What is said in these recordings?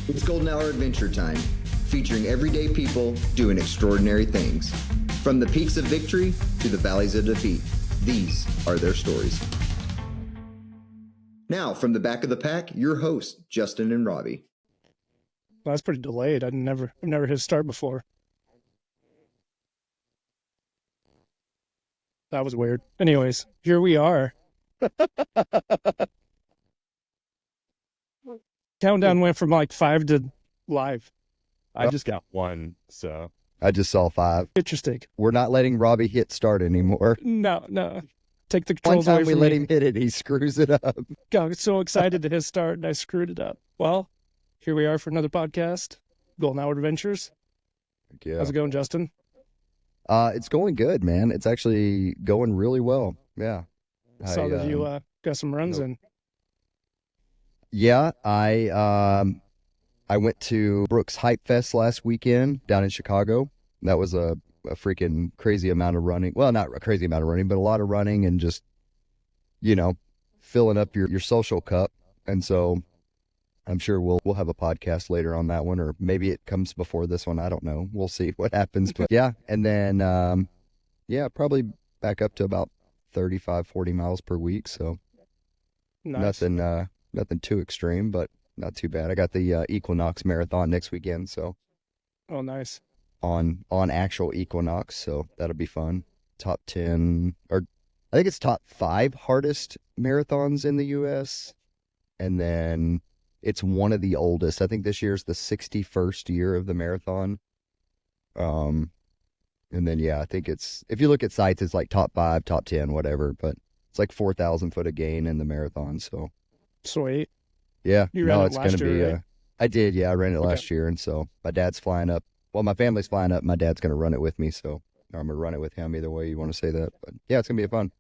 It's Golden Hour Adventure Time, featuring everyday people doing extraordinary things. From the peaks of victory to the valleys of defeat, these are their stories. Now, from the back of the pack, your hosts, Justin and Robbie. Well, that's pretty delayed. I've never hit start before. That was weird. Anyways, here we are. Countdown went from like 5 to live. I just got one, so. I just saw 5. Interesting. We're not letting Robbie hit start anymore. No. Take the One controls away time we from let me. him hit it, he screws it up. Got so excited to hit start and I screwed it up. Well, here we are for another podcast, Golden Hour Adventures. Yeah. How's it going, Justin? It's going good, man. It's actually going really well. Yeah. Saw that you got some runs in. Yeah, I went to Brooks Hype Fest last weekend down in Chicago. That was a freaking crazy amount of running. Well, not a crazy amount of running, but a lot of running and just, filling up your social cup. And so I'm sure we'll have a podcast later on that one, or maybe it comes before this one. I don't know. We'll see what happens. But yeah, and then probably back up to about 35, 40 miles per week. So Nice. nothing too extreme, but not too bad. I got the Equinox marathon next weekend, so Oh, nice. on actual Equinox, so that'll be fun. Top 10, or I think it's top 5 hardest marathons in the U.S., and then it's one of the oldest. I think this year's the 61st year of the marathon. And then, yeah, I think it's, if you look at sites, it's like top 5, top 10, whatever, but it's like 4,000 foot of gain in the marathon, so. Sweet. Yeah, You ran it it's last going to be, year, right? I did, yeah, I ran it last year, and so my dad's flying up. Well, my family's flying up, my dad's going to run it with me, so I'm going to run it with him, either way you want to say that. But yeah, it's going to be fun.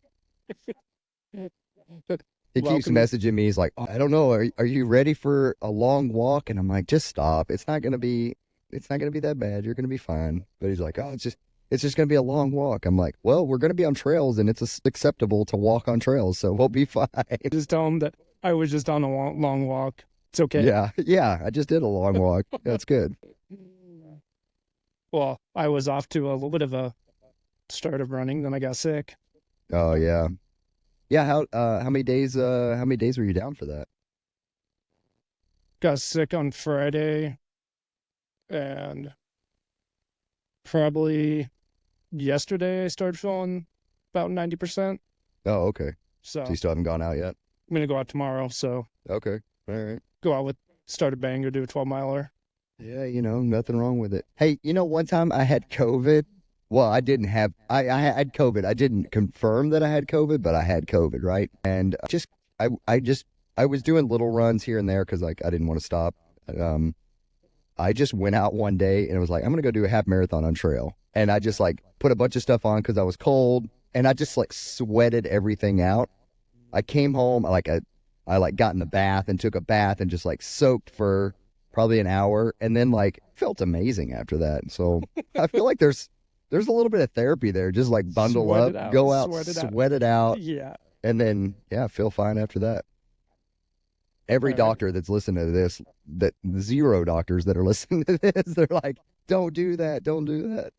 He keeps Welcome. messaging me, he's like, I don't know, are you ready for a long walk? And I'm like, just stop, it's not going to be that bad, you're going to be fine. But he's like, oh, it's just going to be a long walk. I'm like, well, we're going to be on trails, and it's acceptable to walk on trails, so we'll be fine. Just tell him that I was just on a long walk. It's okay. Yeah, I just did a long walk. That's good. Well, I was off to a little bit of a start of running, then I got sick. Oh yeah. Yeah, how many days were you down for that? Got sick on Friday, and probably yesterday I started feeling about 90%. Oh, okay. So So you still haven't gone out yet? I'm gonna go out tomorrow. So Okay. All right. go out with start a bang or do a 12-miler. Yeah, nothing wrong with it. Hey, one time I had COVID. Well, I didn't have, I had COVID. I didn't confirm that I had COVID, but I had COVID, right? And I was doing little runs here and there because like I didn't want to stop. I just went out one day and it was like, I'm going to go do a half marathon on trail. And I just like put a bunch of stuff on because I was cold, and I just like sweated everything out. I came home, I got in the bath and took a bath and just like soaked for probably an hour, and then like felt amazing after that. So I feel like there's a little bit of therapy there. Just like bundle Sweat it up, out, go out, sweat it out. sweat it out, Yeah. and then feel fine after that. Every All right. doctor that's listening to this, that 0 doctors that are listening to this, they're like, don't do that, don't do that.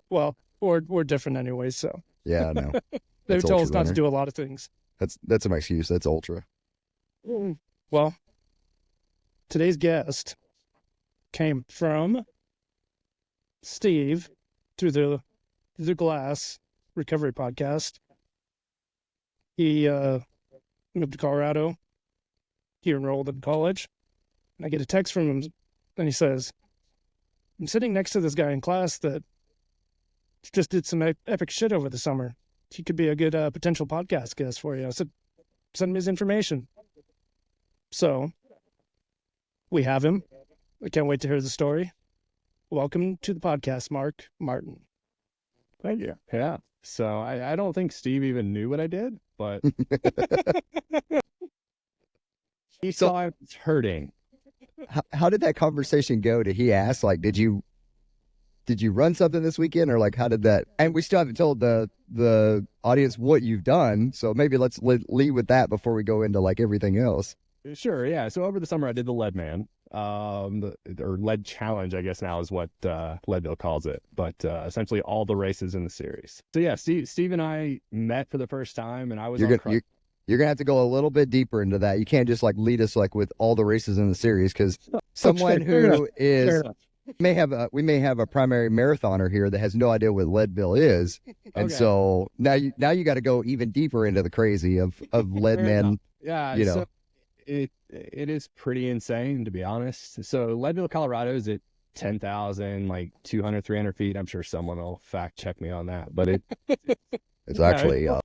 Well, we're different anyway, so Yeah, I know. they That's told us ultra not to runner. do a lot of things. That's my excuse. That's ultra. Well, today's guest came from Steve through the Glass Recovery Podcast. He moved to Colorado. He enrolled in college, and I get a text from him, and he says, "I'm sitting next to this guy in class that just did some epic shit over the summer. He could be a good potential podcast guest for you." I said, "Send me his information." So we have him. I can't wait to hear the story. Welcome to the podcast, Mark Martin. Thank you. Yeah. So I don't think Steve even knew what I did, but he saw I was hurting. How did that conversation go? Did he ask, like, did you run something this weekend, or like, how did that? And we still haven't told the audience what you've done, so maybe let's lead with that before we go into like everything else. Sure, yeah. So over the summer, I did the Leadman, or Lead Challenge, I guess now is what Leadville calls it. But essentially, all the races in the series. So yeah, Steve and I met for the first time, and I was You're on. gonna you're gonna have to go a little bit deeper into that. You can't just like lead us like with all the races in the series, because someone Okay, fair enough, who fair is enough. we may have a primary marathoner here that has no idea what Leadville is, and Okay. so now you got to go even deeper into the crazy of Fair Leadman. enough. Yeah, You know, so it is pretty insane, to be honest. So Leadville, Colorado is at 10,000, like 200, 300 feet. I'm sure someone will fact check me on that, but it's yeah, actually yeah.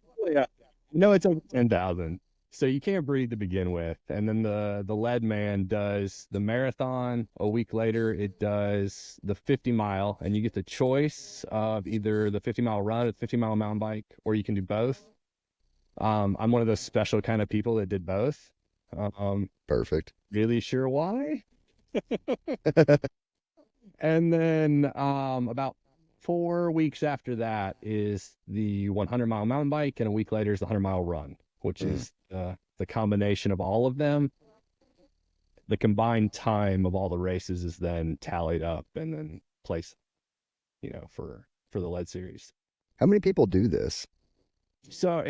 No, it's over 10,000. So you can't breathe to begin with. And then the Leadman does the marathon. A week later, it does the 50 mile, and you get the choice of either the 50-mile run or the 50-mile mountain bike, or you can do both. I'm one of those special kind of people that did both. perfect. Really sure why. And then about 4 weeks after that is the 100-mile mountain bike, and a week later is the 100-mile run, which is the combination of all of them. The combined time of all the races is then tallied up and then placed, for the lead series. How many people do this? So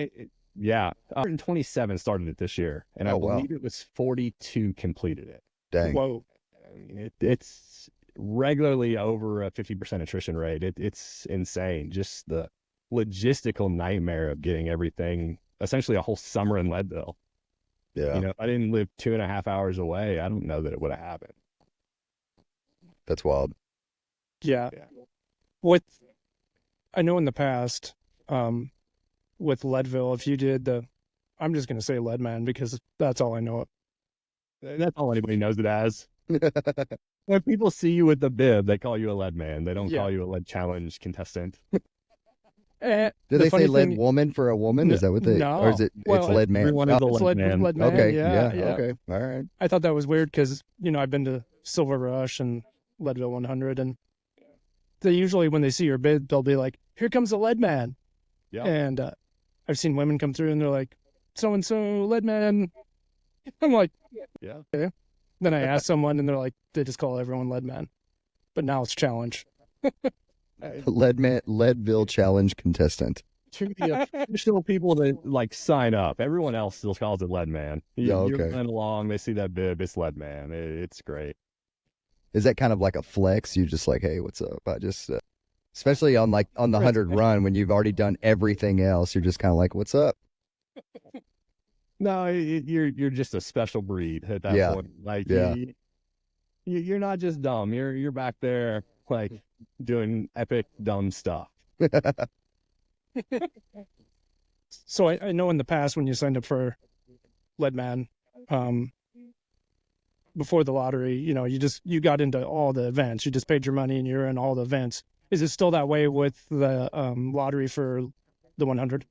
yeah, 127 started it this year, and I Oh, wow. believe it was 42 completed it. Dang. Whoa. I mean, it's regularly over a 50% attrition rate. It's insane. Just the logistical nightmare of getting everything, essentially a whole summer in Leadville. Yeah, If I didn't live 2.5 hours away, I don't know that it would have happened. that's wild. Yeah. Yeah. I know in the past, with Leadville, if you did I'm just going to say Leadman because that's all I know it. That's all anybody knows it as. When people see you with the bib, they call you a lead man. They don't Yeah. call you a lead challenge contestant. Eh, Do the they funny say lead thing- woman for a woman? Is that what they? No. Or is it? Well, it's lead man. Everyone is a It's lead man. Leadman. Okay. Yeah. Okay. All right. I thought that was weird because, I've been to Silver Rush and Leadville 100, and they usually, when they see your bid, they'll be like, "Here comes the Leadman." Yeah. And I've seen women come through and they're like, "So and so Leadman." I'm like, Yeah. okay. Then I ask someone and they're like, they just call everyone Leadman. But now it's challenge. Leadville challenge contestant. To the official people that sign up, everyone else still calls it lead man. Yeah, You're okay. running along, they see that bib, it's lead man. It's great. Is that kind of like a flex? You just like, hey, what's up? I just, especially on the 100 run when you've already done everything else, you're just kind of like, what's up? No, you're just a special breed at that Yeah. point. Like Yeah. you're not just dumb. You're back there doing epic dumb stuff. So I know in the past when you signed up for Leadman, before the lottery, you got into all the events. You just paid your money and you're in all the events. Is it still that way with the lottery for the 100?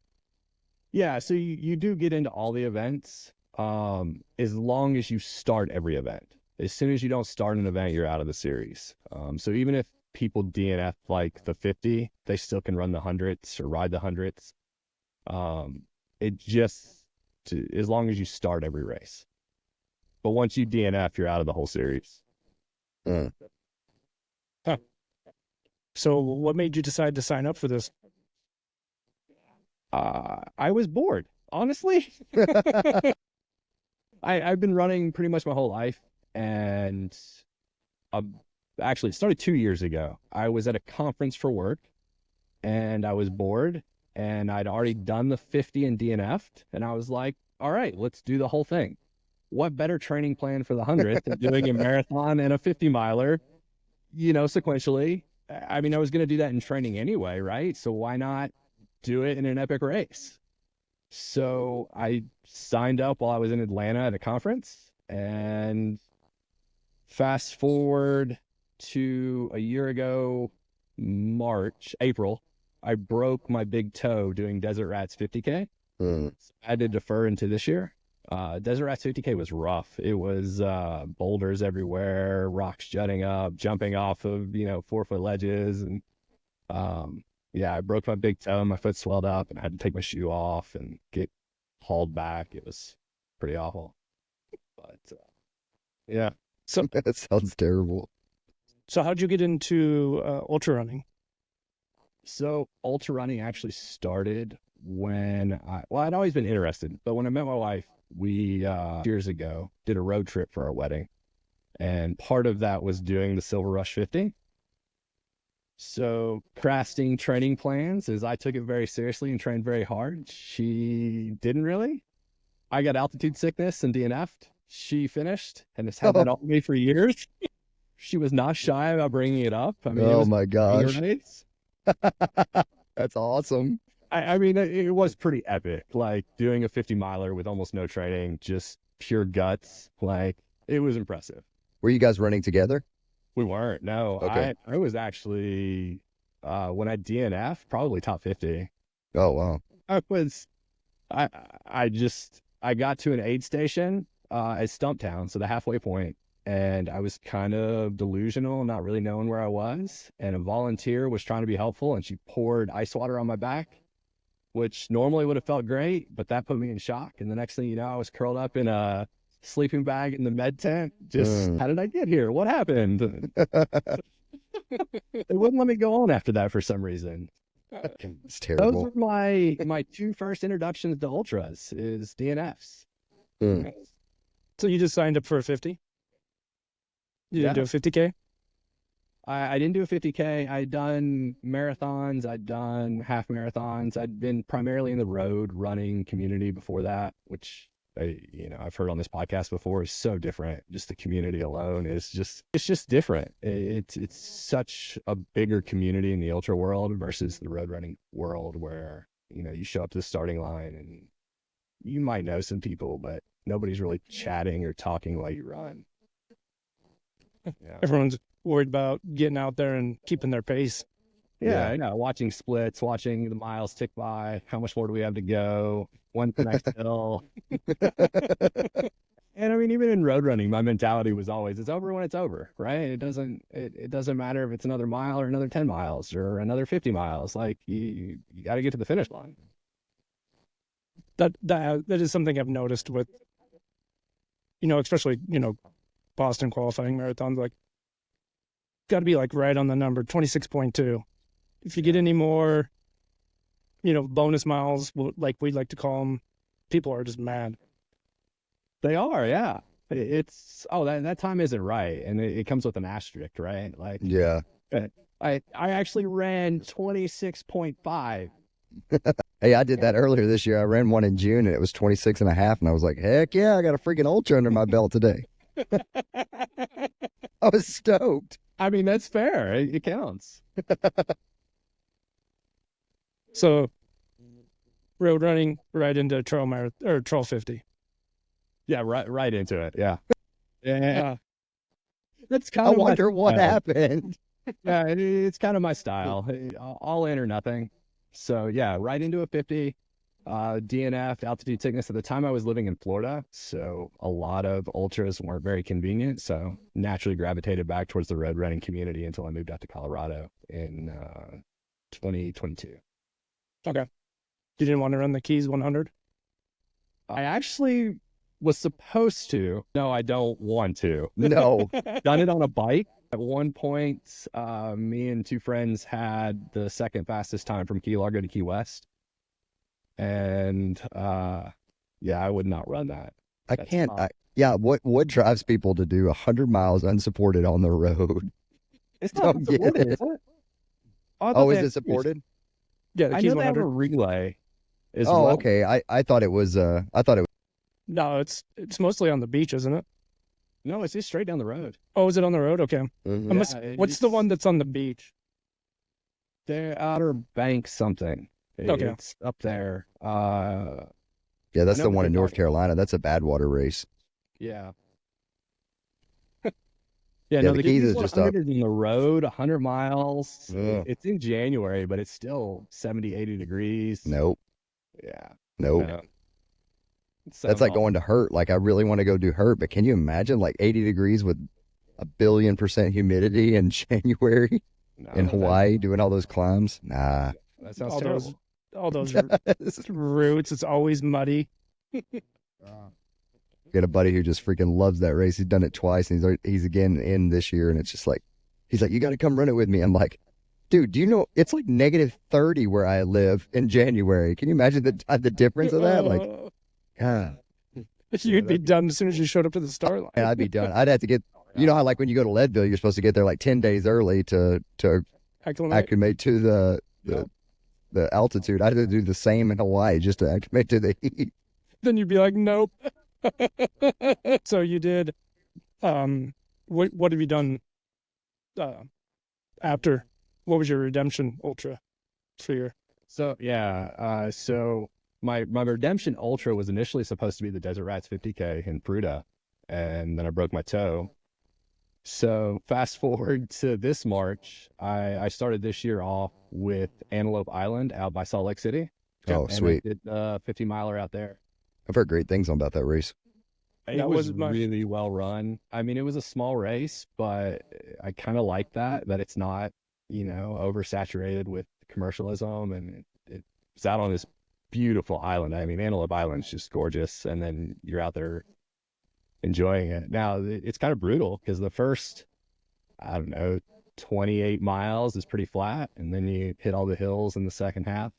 Yeah, so you do get into all the events, as long as you start every event. As soon as you don't start an event, you're out of the series. So even if people DNF like the 50, they still can run the hundreds or ride the hundreds. As long as you start every race. But once you DNF, you're out of the whole series. So what made you decide to sign up for this? I was bored, honestly. I've been running pretty much my whole life, and actually it started 2 years ago. I was at a conference for work, and I was bored, and I'd already done the 50 and DNF'd, and I was like, all right, let's do the whole thing. What better training plan for the 100th than doing a marathon and a 50 miler, sequentially? I mean, I was going to do that in training anyway, right? So why not do it in an epic race? So I signed up while I was in Atlanta at a conference, and fast forward to a year ago, April, I broke my big toe doing Desert Rats 50K. Mm. So I had to defer into this year. Desert Rats 50K was rough. It was boulders everywhere, rocks jutting up, jumping off of 4-foot ledges, and I broke my big toe. My foot swelled up, and I had to take my shoe off and get hauled back. It was pretty awful. But yeah. So, That sounds terrible. so how'd you get into ultra running? So ultra running actually started when I'd always been interested, but when I met my wife, we years ago did a road trip for our wedding, and part of that was doing the Silver Rush 50. So crafting training plans, as I took it very seriously and trained very hard. She didn't really. I got altitude sickness and DNF'd. She finished and has had that on me for years. She was not shy about bringing it up. I mean, it Oh was my gosh. race. That's awesome. I mean, it was pretty epic. Like doing a 50 miler with almost no training, just pure guts. Like it was impressive. Were you guys running together? We weren't. No, Okay. I was actually when I DNF, probably top 50. Oh wow. I was. I got to an aid station at Stumptown, so the halfway point, and I was kind of delusional, not really knowing where I was. And a volunteer was trying to be helpful, and she poured ice water on my back, which normally would have felt great, but that put me in shock. And the next thing you know, I was curled up in a sleeping bag in the med tent. Just how did I get here? What happened? They wouldn't let me go on after that for some reason. It's Those terrible. were my two first introductions to ultras is DNFs. Mm. So you just signed up for a 50? You didn't Yeah. do a 50K? I didn't do a 50K. I'd done marathons. I'd done half marathons. I'd been primarily in the road running community before that, which I've heard on this podcast before is so different. Just the community alone it's just different. It's such a bigger community in the ultra world versus the road running world where, you show up to the starting line and you might know some people, but nobody's really chatting or talking while you run. Yeah. Everyone's worried about getting out there and keeping their pace. Yeah, I know. Watching splits, watching the miles tick by. How much more do we have to go? When's the next hill? And I mean, even in road running, my mentality was always, it's over when it's over, right? It doesn't matter if it's another mile or another 10 miles or another 50 miles. Like you got to get to the finish line. That is something I've noticed with, especially, Boston qualifying marathons, like got to be like right on the number 26.2. If you get any more, bonus miles, like we like to call them, people are just mad. They are, yeah. That time isn't right, and it comes with an asterisk, right? Like, Yeah. I actually ran 26.5. Hey, I did that earlier this year. I ran one in June and it was 26 and a half. And I was like, heck yeah, I got a freaking ultra under my belt today. I was stoked. I mean, that's fair. It counts. So road running right into trail marathon or trail 50. Yeah, right into it. Yeah. Yeah. That's kind I of wonder what happened. Yeah, it's kind of my style. All in or nothing. So yeah, right into a 50. DNF, altitude sickness. At the time I was living in Florida, so a lot of ultras weren't very convenient. So naturally gravitated back towards the road running community until I moved out to Colorado in 2022. Okay. You didn't want to run the Keys 100? I actually was supposed to. No, I don't want to. No. Done it on a bike. At one point, me and two friends had the second fastest time from Key Largo to Key West. And I would not run that. I That's can't. not- What drives people to do 100 miles unsupported on the road? It's Don't not get supported, it. is it? I thought Oh, they is had- it supported? Yeah, the I Keys know they have 100. a relay as Oh, well. okay. I thought it was. I thought it was. No, it's mostly on the beach, isn't it? No, it's just straight down the road. Oh, is it on the road? Okay. Mhm. What's the one that's on the beach? They're Outer Banks something. Okay. It's up there. Yeah, that's I know the what one in you're North talking Carolina. That's a bad water race. Yeah. Yeah, No, the the Keys Keys is just up. 100 is on the road, 100 miles. Ugh. It's in January, but it's still 70, 80 degrees. Nope. Yeah. Nope. Yeah. That's like going to Hurt. Like I really want to go do Hurt, but can you imagine like 80 degrees with 1,000,000,000% humidity in January in Hawaii doing all those climbs? Nah. That sounds all terrible. those all those routes. It's always muddy. got a buddy who just freaking loves that race. He's done it twice, and he's again in this year. And it's just like, he's like, you got to come run it with me. I'm like, dude, do you know it's like -30 where I live in January? Can you imagine the difference of that? Like, God. You'd be done as soon as you showed up to the start line. And I'd be done. I'd have to get, you know how like when you go to Leadville, you're supposed to get there like 10 days early to acclimate to the altitude. I had to do the same in Hawaii just to acclimate to the heat. Then you'd be like, nope. So you did, what have you done after? What was your redemption ultra for your? So so my redemption ultra was initially supposed to be the Desert Rats 50K in Pruta, and then I broke my toe. So fast forward to this March, I started this year off with Antelope Island out by Salt Lake City. Oh, and sweet. I did 50-miler out there. I've heard great things about that race. It was really well run. I mean, it was a small race, but I kind of like that it's not, oversaturated with commercialism, and it's out on this beautiful island. I mean, Antelope Island's just gorgeous, and then you're out there enjoying it. Now, it's kind of brutal because the first, 28 miles is pretty flat, and then you hit all the hills in the second half.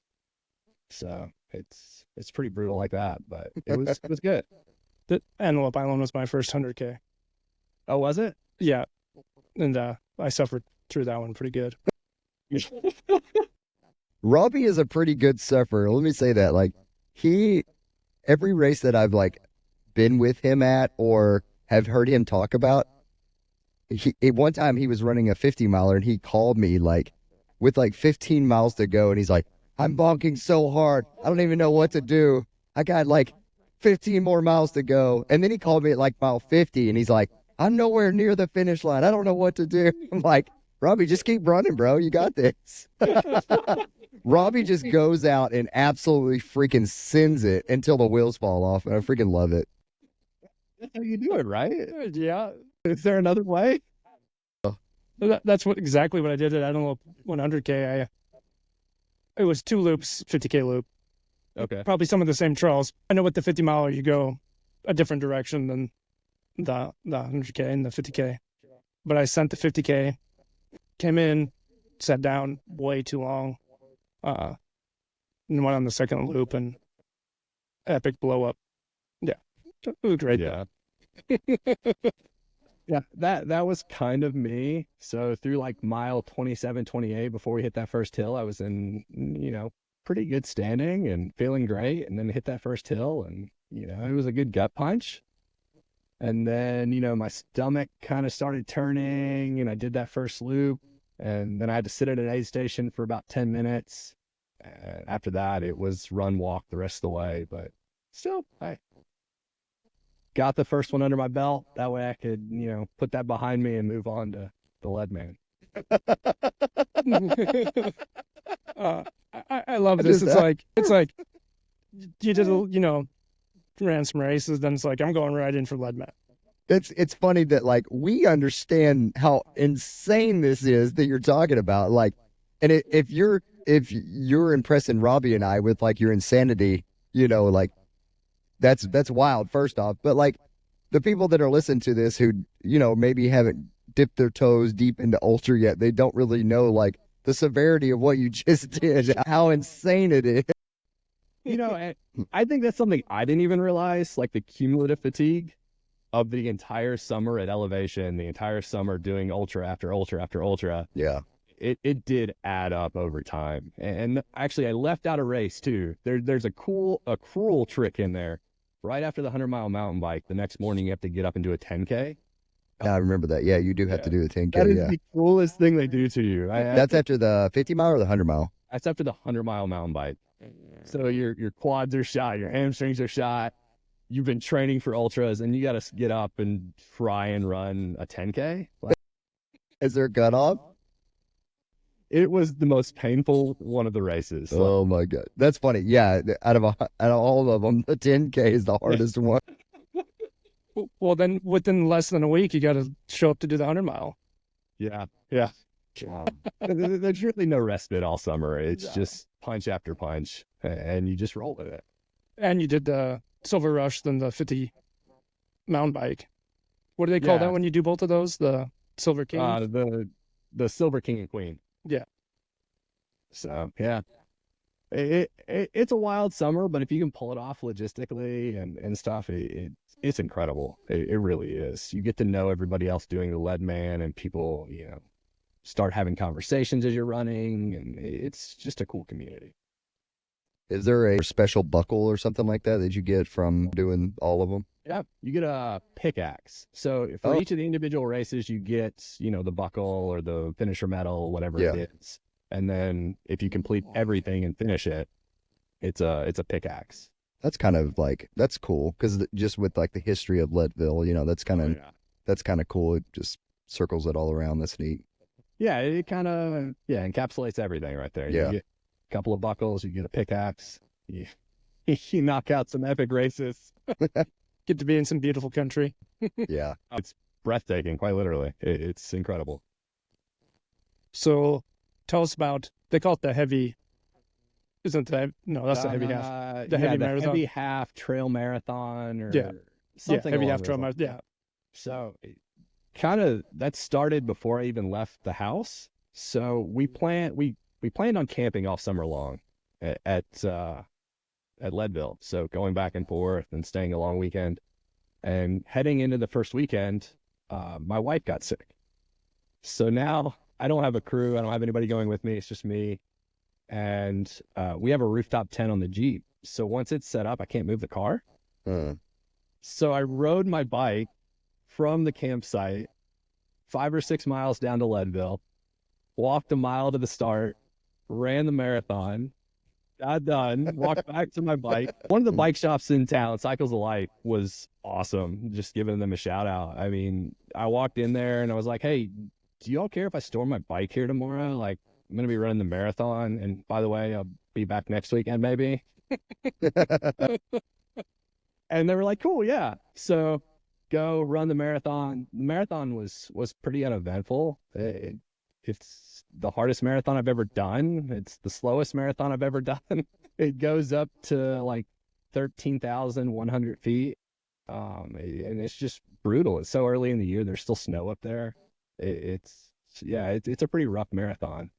So it's pretty brutal like that, but it was good. The Antelope Island was my first 100K. Oh, was it? Yeah, and I suffered through that one pretty good. Robbie is a pretty good sufferer. Let me say that. Like, every race that I've like been with him at or have heard him talk about, one time he was running a 50-miler and he called me like with like 15 miles to go, and he's like, I'm bonking so hard, I don't even know what to do. I got like 15 more miles to go. And then he called me at like mile 50 and he's like, I'm nowhere near the finish line, I don't know what to do. I'm like, Robbie, just keep running, bro. You got this. Robbie just goes out and absolutely freaking sends it until the wheels fall off, and I freaking love it. That's how you do it, right? Yeah. Is there another way? That's exactly what I did at Antelope 100K. It was 2 loops, 50K loop. Okay. Probably some of the same trails. I know with the 50-miler, you go a different direction than the 100K and the 50K. But I sent the 50K, came in, sat down way too long, and went on the second loop, and epic blow up. Yeah. It was great. Yeah. Yeah, that was kind of me. So through like mile 27, 28, before we hit that first hill, I was in, pretty good standing and feeling great. And then hit that first hill, and, it was a good gut punch. And then, my stomach kind of started turning, and I did that first loop. And then I had to sit at an aid station for about 10 minutes. And after that, it was run, walk the rest of the way. But still, I got the first one under my belt. That way I could, put that behind me and move on to the Leadman. I love this. It's like you did ran some races, then it's like I'm going right in for Leadman. It's funny that like we understand how insane this is that you're talking about. Like, and if you're impressing Robbie and I with like your insanity, like that's wild, first off. But like the people that are listening to this who, maybe haven't dipped their toes deep into ultra yet, they don't really know like the severity of what you just did, how insane it is. I think that's something I didn't even realize, like the cumulative fatigue of the entire summer at elevation, the entire summer doing ultra after ultra after ultra. Yeah. It did add up over time. And actually I left out a race too. There's a cruel trick in there. Right after the 100-mile mountain bike, the next morning you have to get up and do a 10K. I remember that. Yeah, you do have to do the 10K. That is the coolest thing they do to you. That's after the 50-mile or the 100-mile? That's after the 100-mile mountain bike. So your quads are shot, your hamstrings are shot. You've been training for ultras, and you got to get up and try and run a 10K. Is there a cutoff? It was the most painful one of the races. Oh my God. That's funny. Yeah. Out of all of them, the 10K is the hardest one. Well, then within less than a week, you got to show up to do the 100-mile. Yeah. Yeah. There's really no respite all summer. It's just punch after punch, and you just roll with it. And you did the Silver Rush, then the 50 mountain bike. What do they call Yeah. that when you do both of those? The Silver King? The Silver King and Queen. Yeah. So yeah, it's a wild summer, but if you can pull it off logistically and stuff, it's incredible. It really is. You get to know everybody else doing the Leadman, and people, start having conversations as you're running, and it's just a cool community. Is there a special buckle or something like that that you get from doing all of them? Yeah, you get a pickaxe. So for each of the individual races, you get, the buckle or the finisher medal, whatever it is. And then if you complete everything and finish it, it's a pickaxe. That's kind of like, that's cool, because just with like the history of Leadville, that's kind of that's kind of cool. It just circles it all around. That's neat. Yeah, it kind of encapsulates everything right there. Yeah. You get a couple of buckles, you get a pickaxe, you knock out some epic races. Get to be in some beautiful country. Yeah. It's breathtaking, quite literally. It's incredible. So tell us about, they call it the heavy, isn't that, no, that's the heavy half. The heavy marathon. Heavy half trail marathon or something. Heavy along half those trail lines. marathon. Yeah. So kind of that started before I even left the house. So we planned on camping all summer long at Leadville. So going back and forth and staying a long weekend, and heading into the first weekend, my wife got sick. So now I don't have a crew. I don't have anybody going with me. It's just me. And we have a rooftop tent on the Jeep. So once it's set up, I can't move the car. So I rode my bike from the campsite 5 or 6 miles down to Leadville, walked a mile to the start, ran the marathon, got done, walked back to my bike. One of the bike shops in town, Cycles of Life, was awesome. Just giving them a shout out. I mean, I walked in there and I was like, hey, do y'all care if I store my bike here tomorrow? Like, I'm going to be running the marathon. And by the way, I'll be back next weekend, maybe. And they were like, cool, yeah. So go run the marathon. The marathon was pretty uneventful. It's the hardest marathon I've ever done. It's the slowest marathon I've ever done. It goes up to like 13,100 feet. And it's just brutal. It's so early in the year. There's still snow up there. It's a pretty rough marathon.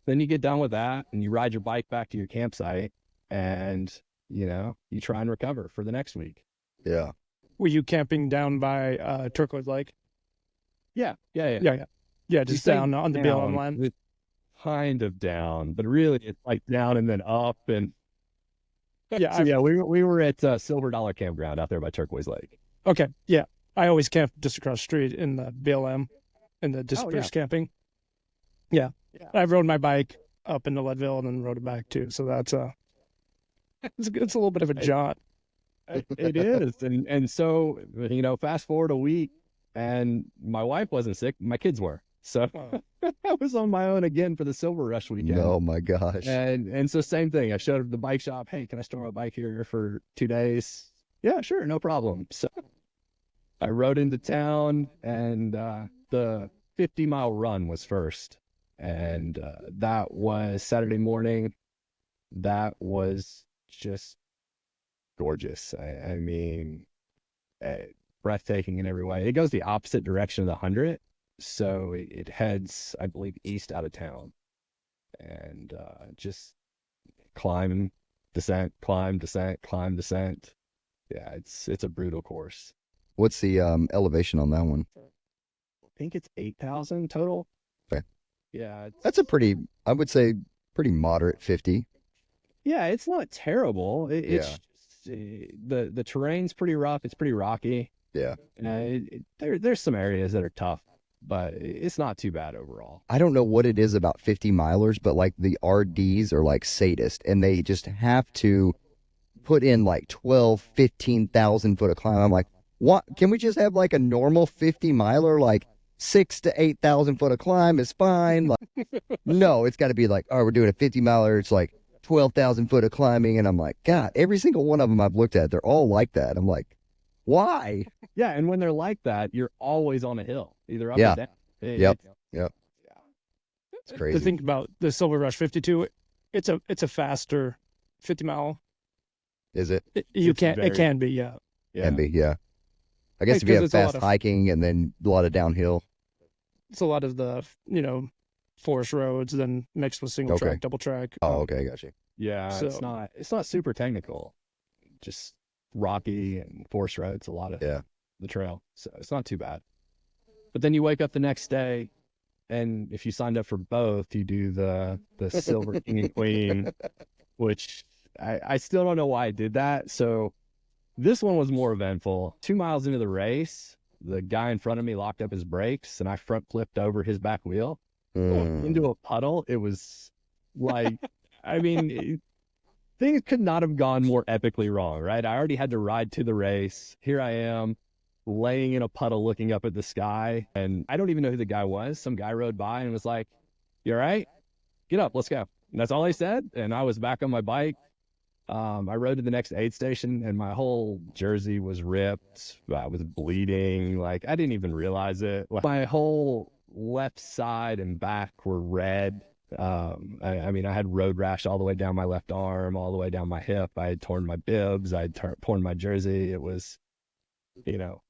Then you get done with that and you ride your bike back to your campsite, and you try and recover for the next week. Yeah. Were you camping down by Turquoise Lake? Yeah. Yeah, just down on the BLM line. It's kind of down, but really it's like down and then up. And yeah, we were at Silver Dollar Campground out there by Turquoise Lake. Okay, yeah. I always camp just across the street in the BLM, in the dispersed camping. Yeah. I rode my bike up into Leadville and then rode it back too. So that's it's a little bit of a jaunt. It is. And so, fast forward a week and my wife wasn't sick. My kids were. So I was on my own again for the Silver Rush weekend. Oh my gosh. And so same thing. I showed up at the bike shop. Hey, can I store my bike here for 2 days? Yeah, sure. No problem. So I rode into town, and the 50-mile run was first. And that was Saturday morning. That was just gorgeous. I mean, breathtaking in every way. It goes the opposite direction of the 100. So it heads, I believe, east out of town. And just climb, descent, climb, descent, climb, descent. Yeah, it's a brutal course. What's the elevation on that one? I think it's 8,000 total. Okay. Yeah. That's a pretty, I would say, pretty moderate 50. Yeah, it's not terrible. It's just, the terrain's pretty rough. It's pretty rocky. Yeah. There's some areas that are tough, but it's not too bad overall. I don't know what it is about 50 milers, but like the RDs are like sadists, and they just have to put in like 12, 15,000 foot of climb. I'm like, what? Can we just have like a normal 50 miler, like 6,000 to 8,000 foot of climb is fine? Like, no, it's got to be like, oh, we're doing a 50 miler. It's like 12,000 foot of climbing. And I'm like, God, every single one of them I've looked at, they're all like that. I'm like, why? Yeah. And when they're like that, you're always on a hill, either up or down. Yep. It's crazy. To think about the Silver Rush 52, it's a faster 50 mile. Is it? It can be, yeah. Can be, yeah. I guess if you Because have it's a lot fast of- hiking and then a lot of downhill. It's a lot of the, forest roads, then mixed with single Okay. track, double track. Oh, okay, got you. Yeah, So- it's not super technical, just rocky and forest roads, a lot of Yeah. the trail. So it's not too bad. But then you wake up the next day, and if you signed up for both, you do the Silver King and Queen, which I still don't know why I did that. So this one was more eventful. 2 miles into the race, the guy in front of me locked up his brakes, and I front flipped over his back wheel into a puddle. It was like, I mean, things could not have gone more epically wrong, right? I already had to ride to the race. Here I am, laying in a puddle looking up at the sky, and I don't even know who the guy was. Some guy rode by and was like, "You all right? Get up, let's go." And that's all he said, and I was back on my bike. I rode to the next aid station, and my whole jersey was ripped. I was bleeding. Like, I didn't even realize it. Like, my whole left side and back were red. I mean, I had road rash all the way down my left arm, all the way down my hip. I had torn my bibs. I had torn my jersey. It was,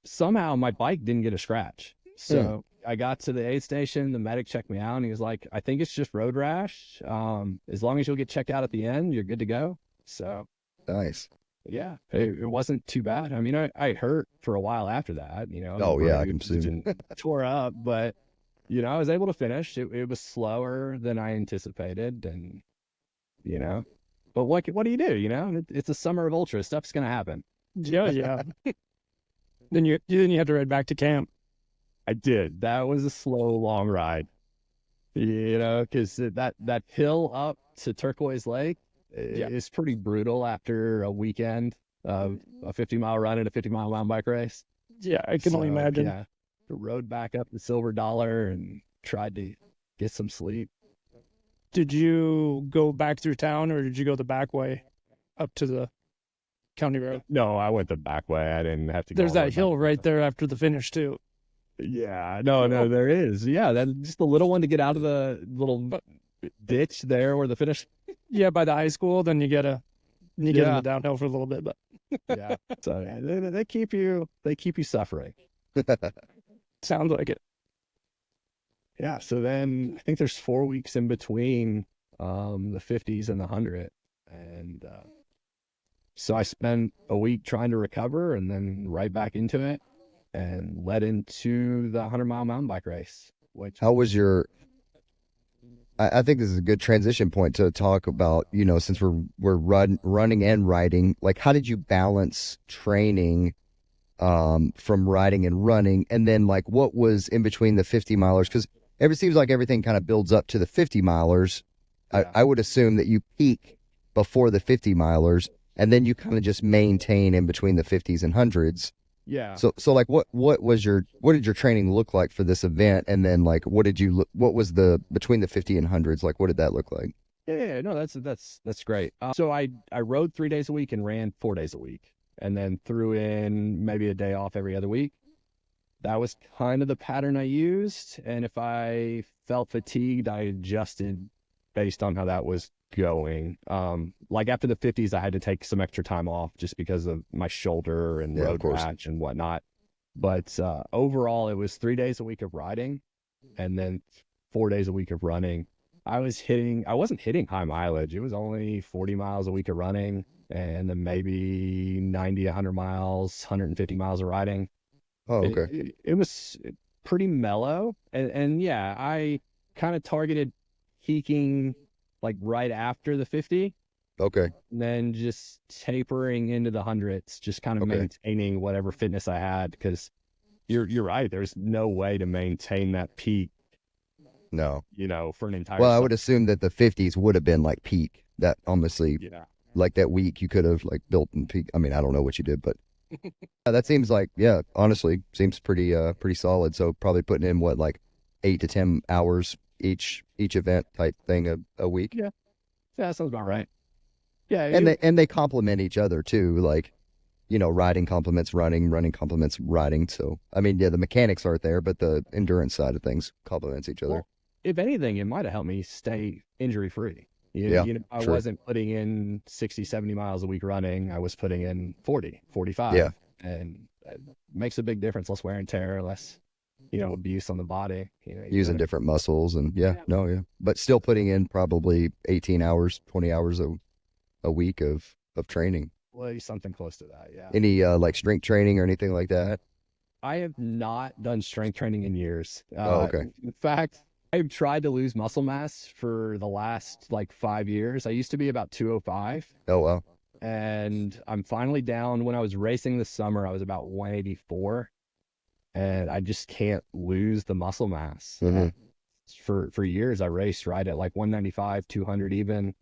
somehow my bike didn't get a scratch. So I got to the aid station. The medic checked me out, and he was like, "I think it's just road rash. As long as you'll get checked out at the end, you're good to go." So Nice. yeah, it wasn't too bad. I mean, I hurt for a while after that, Oh, yeah, I can bruised assume. and tore up, but I was able to finish. It was slower than I anticipated, and but what do you do? It's a summer of ultra. Stuff's gonna happen. Yeah. Then you had to ride back to camp. I did. That was a slow, long ride. Because that hill up to Turquoise Lake is pretty brutal after a weekend of a 50-mile run and a 50-mile mountain bike race. Yeah, I can only imagine. Yeah, rode back up the Silver Dollar and tried to get some sleep. Did you go back through town, or did you go the back way up to the county road? No, I went the back way. I didn't have to go. There's all the way that hill back. right there after the finish too. Yeah, no, there is. Yeah, that's just the little one to get out of the little ditch there where the finish. Yeah, by the high school, then you get in Yeah. the downhill for a little bit, but Yeah, so they keep you suffering. sounds like it. Yeah, so then I think there's 4 weeks in between the 50s and the 100, and so I spent a week trying to recover, and then right back into it, and led into the 100-mile mountain bike race. Which How was your? I think this is a good transition point to talk about. Since we're running and riding, like, how did you balance training from riding and running, and then like what was in between the 50 milers? Because it seems like everything kind of builds up to the 50 milers. Yeah. I would assume that you peak before the 50 milers, and then you kind of just maintain in between the 50s and 100s. yeah, So like what did your training look like for this event, and then like what was the between the 50 and 100s, like what did that look like? yeah, no, that's great. So I rode 3 days a week and ran 4 days a week, and then threw in maybe a day off every other week. That was kind of the pattern I used, and if I felt fatigued, I adjusted based on how that was going. Like after the 50s, I had to take some extra time off just because of my shoulder and Yeah, of road course. rash and whatnot. But overall, it was 3 days a week of riding, and then 4 days a week of running. I wasn't hitting high mileage. It was only 40 miles a week of running, and then maybe 90, 100 miles, 150 miles of riding. Oh, okay. It was pretty mellow. And yeah, I kind of targeted peaking like right after the 50, Okay. and then just tapering into the hundreds, just kind of Okay. maintaining whatever fitness I had, because you're right. There's no way to maintain that peak, No. for an entire Well, I summer. would assume that the 50s would have been like peak. That honestly, Yeah. like that week you could have like built and peak. I mean, I don't know what you did, but that seems like, yeah, honestly seems pretty solid. So probably putting in what, like 8 to 10 hours each event type thing a week. Yeah, that sounds about right. Yeah. And they complement each other too. Like, riding complements running, running complements riding. So, I mean, yeah, the mechanics aren't there, but the endurance side of things complements each other. Well, if anything, it might have helped me stay injury free. Yeah, I true. wasn't putting in 60, 70 miles a week running. I was putting in 40, 45. Yeah. And it makes a big difference. Less wear and tear, less, abuse on the body. Using different muscles and yeah, but still putting in probably 18 hours, 20 hours a week of training. Well, something close to that. Yeah. Any like strength training or anything like that? I have not done strength training in years. Okay. In fact, I've tried to lose muscle mass for the last like 5 years. I used to be about 205. Oh, wow. And I'm finally down. When I was racing this summer, I was about 184. And I just can't lose the muscle mass. Mm-hmm. For years, I raced right at like 195, 200 even.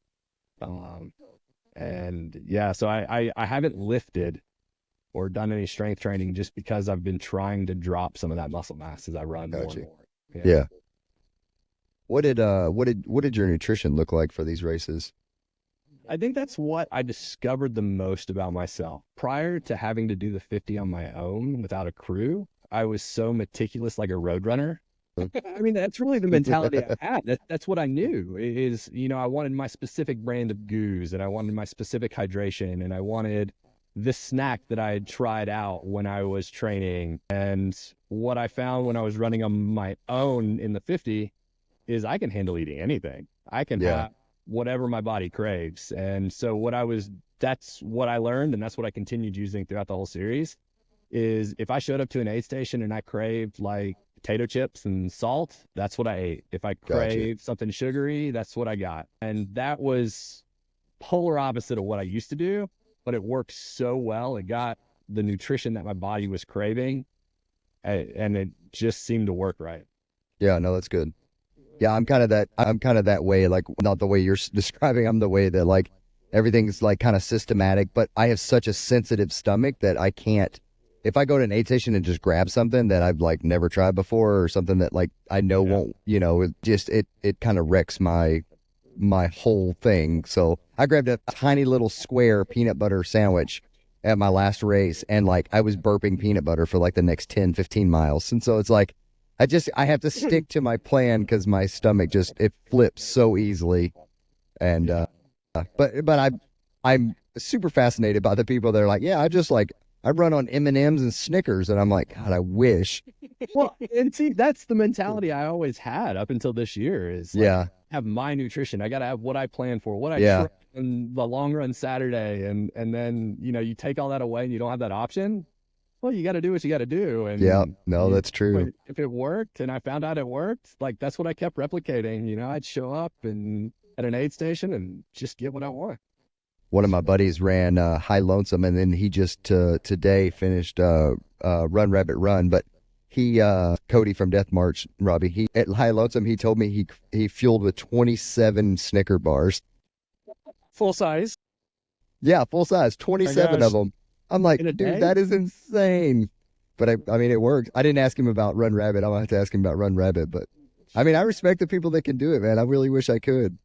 And yeah, so I haven't lifted or done any strength training just because I've been trying to drop some of that muscle mass as I run more and more. Yeah. What did your nutrition look like for these races? I think that's what I discovered the most about myself. Prior to having to do the 50 on my own without a crew, I was so meticulous like a road runner. I mean, that's really the mentality I had. That's what I knew is, I wanted my specific brand of goos and I wanted my specific hydration and I wanted this snack that I had tried out when I was training. And what I found when I was running on my own in the 50 is I can handle eating anything. I can have whatever my body craves. And so that's what I learned. And that's what I continued using throughout the whole series is if I showed up to an aid station and I craved like potato chips and salt, that's what I ate. If I craved something sugary, that's what I got. And that was polar opposite of what I used to do, but it worked so well. It got the nutrition that my body was craving and it just seemed to work right. Yeah, no, that's good. Yeah, I'm kind of that way, like not the way you're describing. I'm the way that like everything's like kind of systematic, but I have such a sensitive stomach that I can't, if I go to an aid station and just grab something that I've like never tried before or something that like I know won't, it kind of wrecks my whole thing. So I grabbed a tiny little square peanut butter sandwich at my last race and like I was burping peanut butter for like the next 10, 15 miles. And so it's like, I have to stick to my plan because my stomach it flips so easily. And, but I'm super fascinated by the people that are like, yeah, I run on M&Ms and Snickers. And I'm like, God, I wish. Well, and see, that's the mentality I always had up until this year is like, have my nutrition. I got to have what I plan for, what I try on the long run Saturday. And then, you take all that away and you don't have that option. Well, you got to do what you got to do. And that's true. If it worked and I found out it worked, like that's what I kept replicating. I'd show up and at an aid station and just get what I want. One of my buddies ran High Lonesome, and then he just today finished Run Rabbit Run. But he, Cody from Death March, Robbie, at High Lonesome, he told me he fueled with 27 Snicker bars. Full size? Yeah, full size, 27 of them. I'm like, dude, that is insane. But I mean, it works. I didn't ask him about Run Rabbit. I'll have to ask him about Run Rabbit. But I mean, I respect the people that can do it, man. I really wish I could.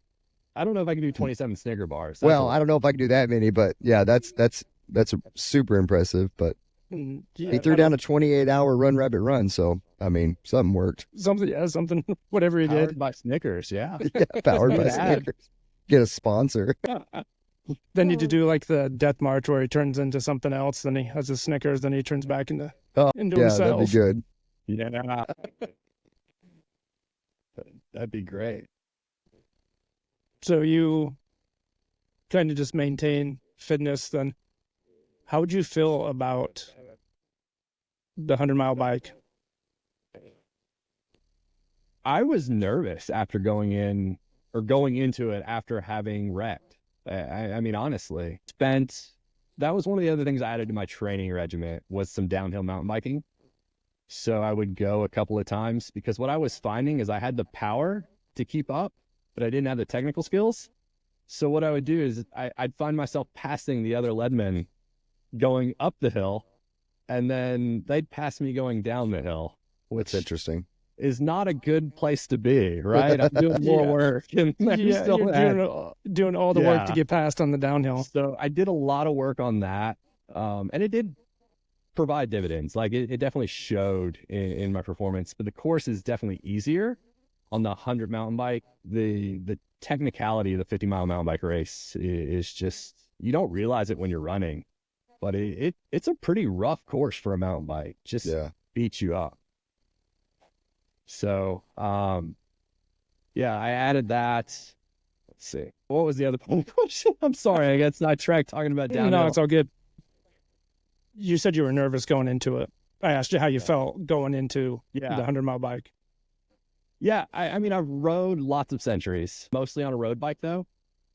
I don't know if I can do 27 Snicker bars. Well, I don't know if I can do that many, but yeah, that's super impressive. But he threw down a 28-hour Run Rabbit Run, so I mean, something worked. Something, whatever he Powered did. by Snickers, yeah. Powered by Snickers. Get a sponsor. Then you do like the Death March where he turns into something else, then he has his Snickers, then he turns back into himself. That'd be good. Yeah. That'd be great. So you kind of just maintain fitness then. How would you feel about the 100-mile bike? I was nervous after going into it after having wrecked. I mean, honestly, that was one of the other things I added to my training regimen was some downhill mountain biking. So I would go a couple of times because what I was finding is I had the power to keep up, but I didn't have the technical skills. So what I would do is I'd find myself passing the other leadmen going up the hill, and then they'd pass me going down the hill, which That's interesting. Is not a good place to be, right? I'm doing more work and you're doing all the work to get past on the downhill. So I did a lot of work on that, and it did provide dividends. Like it definitely showed in my performance. But the course is definitely easier on the 100 mountain bike. The technicality of the 50-mile mountain bike race is just, you don't realize it when you're running. but it's a pretty rough course for a mountain bike. Just Yeah. beats you up. So, yeah, I added that. Let's see. What was the other question? I'm sorry. I got sidetracked talking about downhill. No, it's all good. You said you were nervous going into it. I asked you how you felt going into the 100-mile bike. Yeah, I mean, I've rode lots of centuries, mostly on a road bike, though.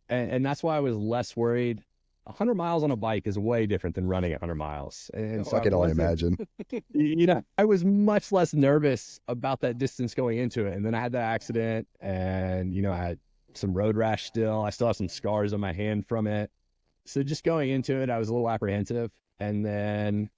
And that's why I was less worried. 100 miles on a bike is way different than running 100 miles. And so I can only imagine. You know, I was much less nervous about that distance going into it. And then I had that accident and, you know, I had some road rash still. I still have some scars on my hand from it. So just going into it, I was a little apprehensive. And then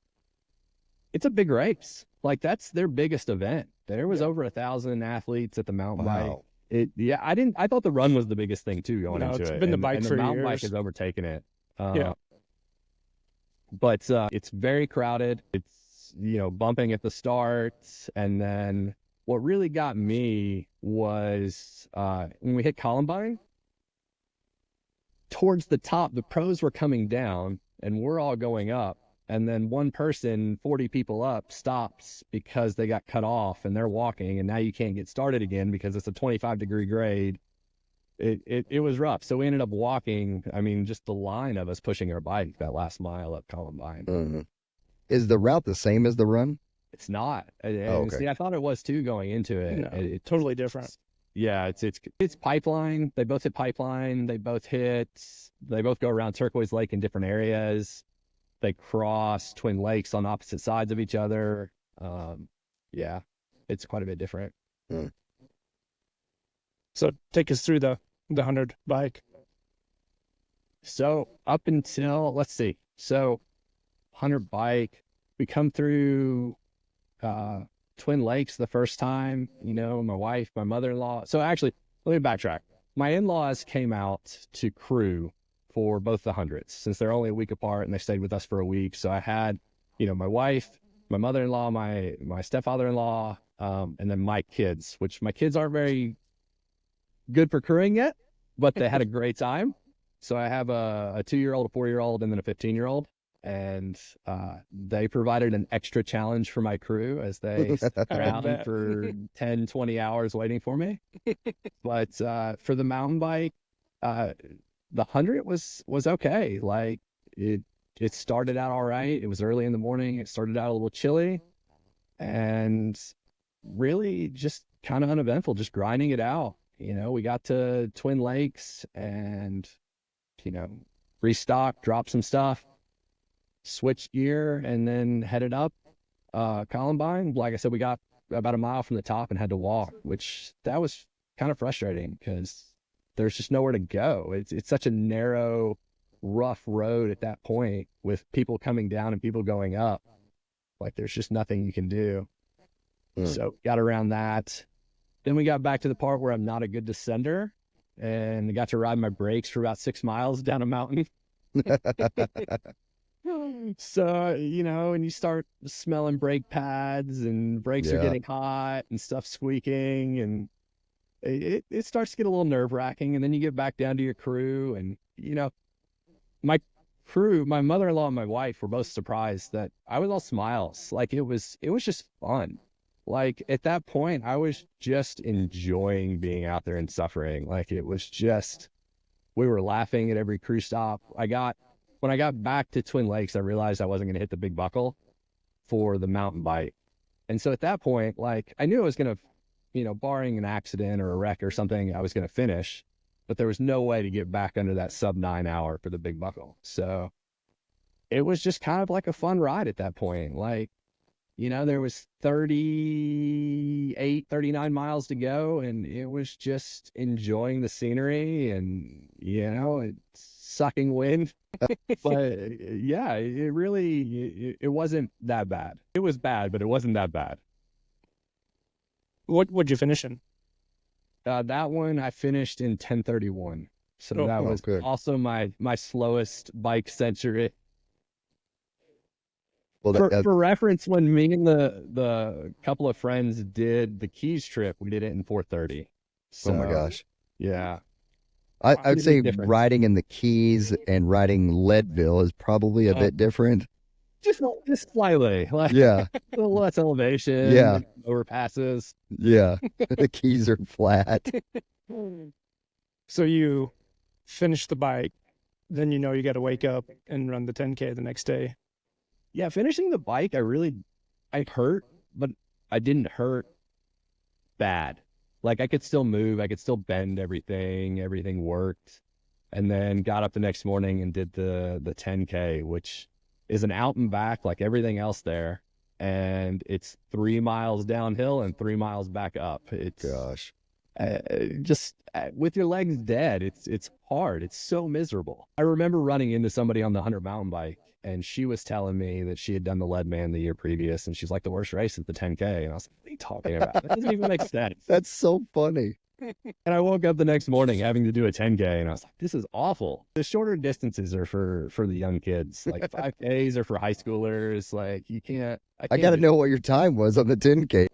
it's a big race. Like, that's their biggest event. There was over 1,000 athletes at the mountain bike. I thought the run was the biggest thing too going into it's it. been the And bike for the mountain years. bike has overtaken it. But it's very crowded. It's, you know, bumping at the start. And then what really got me was when we hit Columbine, towards the top, the pros were coming down and we're all going up. And then one person, 40 people up, stops because they got cut off and they're walking. And now you can't get started again because it's a 25-degree grade. It was rough. So we ended up walking. I mean, just the line of us pushing our bike that last mile up Columbine. Mm-hmm. Is the route the same as the run? It's not. Okay. See, I thought it was too going into it. No, It's totally different. Yeah, it's pipeline. They both hit pipeline. They both go around Turquoise Lake in different areas. They cross Twin Lakes on opposite sides of each other. Yeah, it's quite a bit different. Mm. So take us through the 100 bike. So up until, let's see. So 100 bike, we come through Twin Lakes the first time, you know, my wife, my mother-in-law. So actually, let me backtrack. My in-laws came out to crew for both the hundreds since they're only a week apart and they stayed with us for a week. So I had, you know, my wife, my mother-in-law, my stepfather-in-law, and then my kids, which my kids aren't very good for crewing yet, but they had a great time. So I have a 2-year-old, a 4-year-old, and then a 15-year-old. And they provided an extra challenge for my crew as they stuck around for 10, 20 hours waiting for me. But for the mountain bike, the 100 was okay. Like it started out all right. It was early in the morning. It started out a little chilly and really just kind of uneventful, just grinding it out. You know, we got to Twin Lakes and, you know, restocked, dropped some stuff, switched gear, and then headed up Columbine. Like I said, we got about a mile from the top and had to walk, which that was kind of frustrating because there's just nowhere to go. It's such a narrow, rough road at that point with people coming down and people going up. Like there's just nothing you can do. So got around that. Then we got back to the part where I'm not a good descender and got to ride my brakes for about 6 miles down a mountain. So, you know, and you start smelling brake pads and brakes are getting hot and stuff squeaking and it starts to get a little nerve wracking. And then you get back down to your crew and, you know, my crew, my mother-in-law and my wife were both surprised that I was all smiles. Like it was just fun. Like at that point, I was just enjoying being out there and suffering. Like it was just, we were laughing at every crew stop. When I got back to Twin Lakes, I realized I wasn't going to hit the big buckle for the mountain bike. And so at that point, like I knew I was going to, you know, barring an accident or a wreck or something, I was going to finish, but there was no way to get back under that sub 9 hour for the big buckle. So it was just kind of like a fun ride at that point. Like, you know, there was 38, 39 miles to go and it was just enjoying the scenery and, you know, it's sucking wind. But yeah, it wasn't that bad. It was bad, but it wasn't that bad. What'd you finish in? That one I finished in 10:31. So that was good. also my slowest bike century. Well, For reference, when me and the couple of friends did the Keys trip, we did it in 4:30. So, oh my gosh. Yeah. I would say different. riding in the Keys and riding Leadville is probably a bit different. Just slightly, like Yeah, a little less elevation, Yeah. overpasses. yeah. The Keys are flat. So you finish the bike, then you know you got to wake up and run the 10K the next day. Yeah, finishing the bike, I hurt, but I didn't hurt bad. Like I could still move, I could still bend everything worked. And then got up the next morning and did the 10K, which is an out and back like everything else there. And it's 3 miles downhill and 3 miles back up. It's Gosh. just with your legs dead. It's hard. It's so miserable. I remember running into somebody on the 100 mountain bike, and she was telling me that she had done the Leadman the year previous, and she's like, the worst race is the 10K. And I was like, what are you talking about? That doesn't even make sense. That's so funny. And I woke up the next morning having to do a 10K, and I was like, this is awful. The shorter distances are for the young kids. Like 5Ks are for high schoolers. Like you can't. I got to know what your time was on the 10K.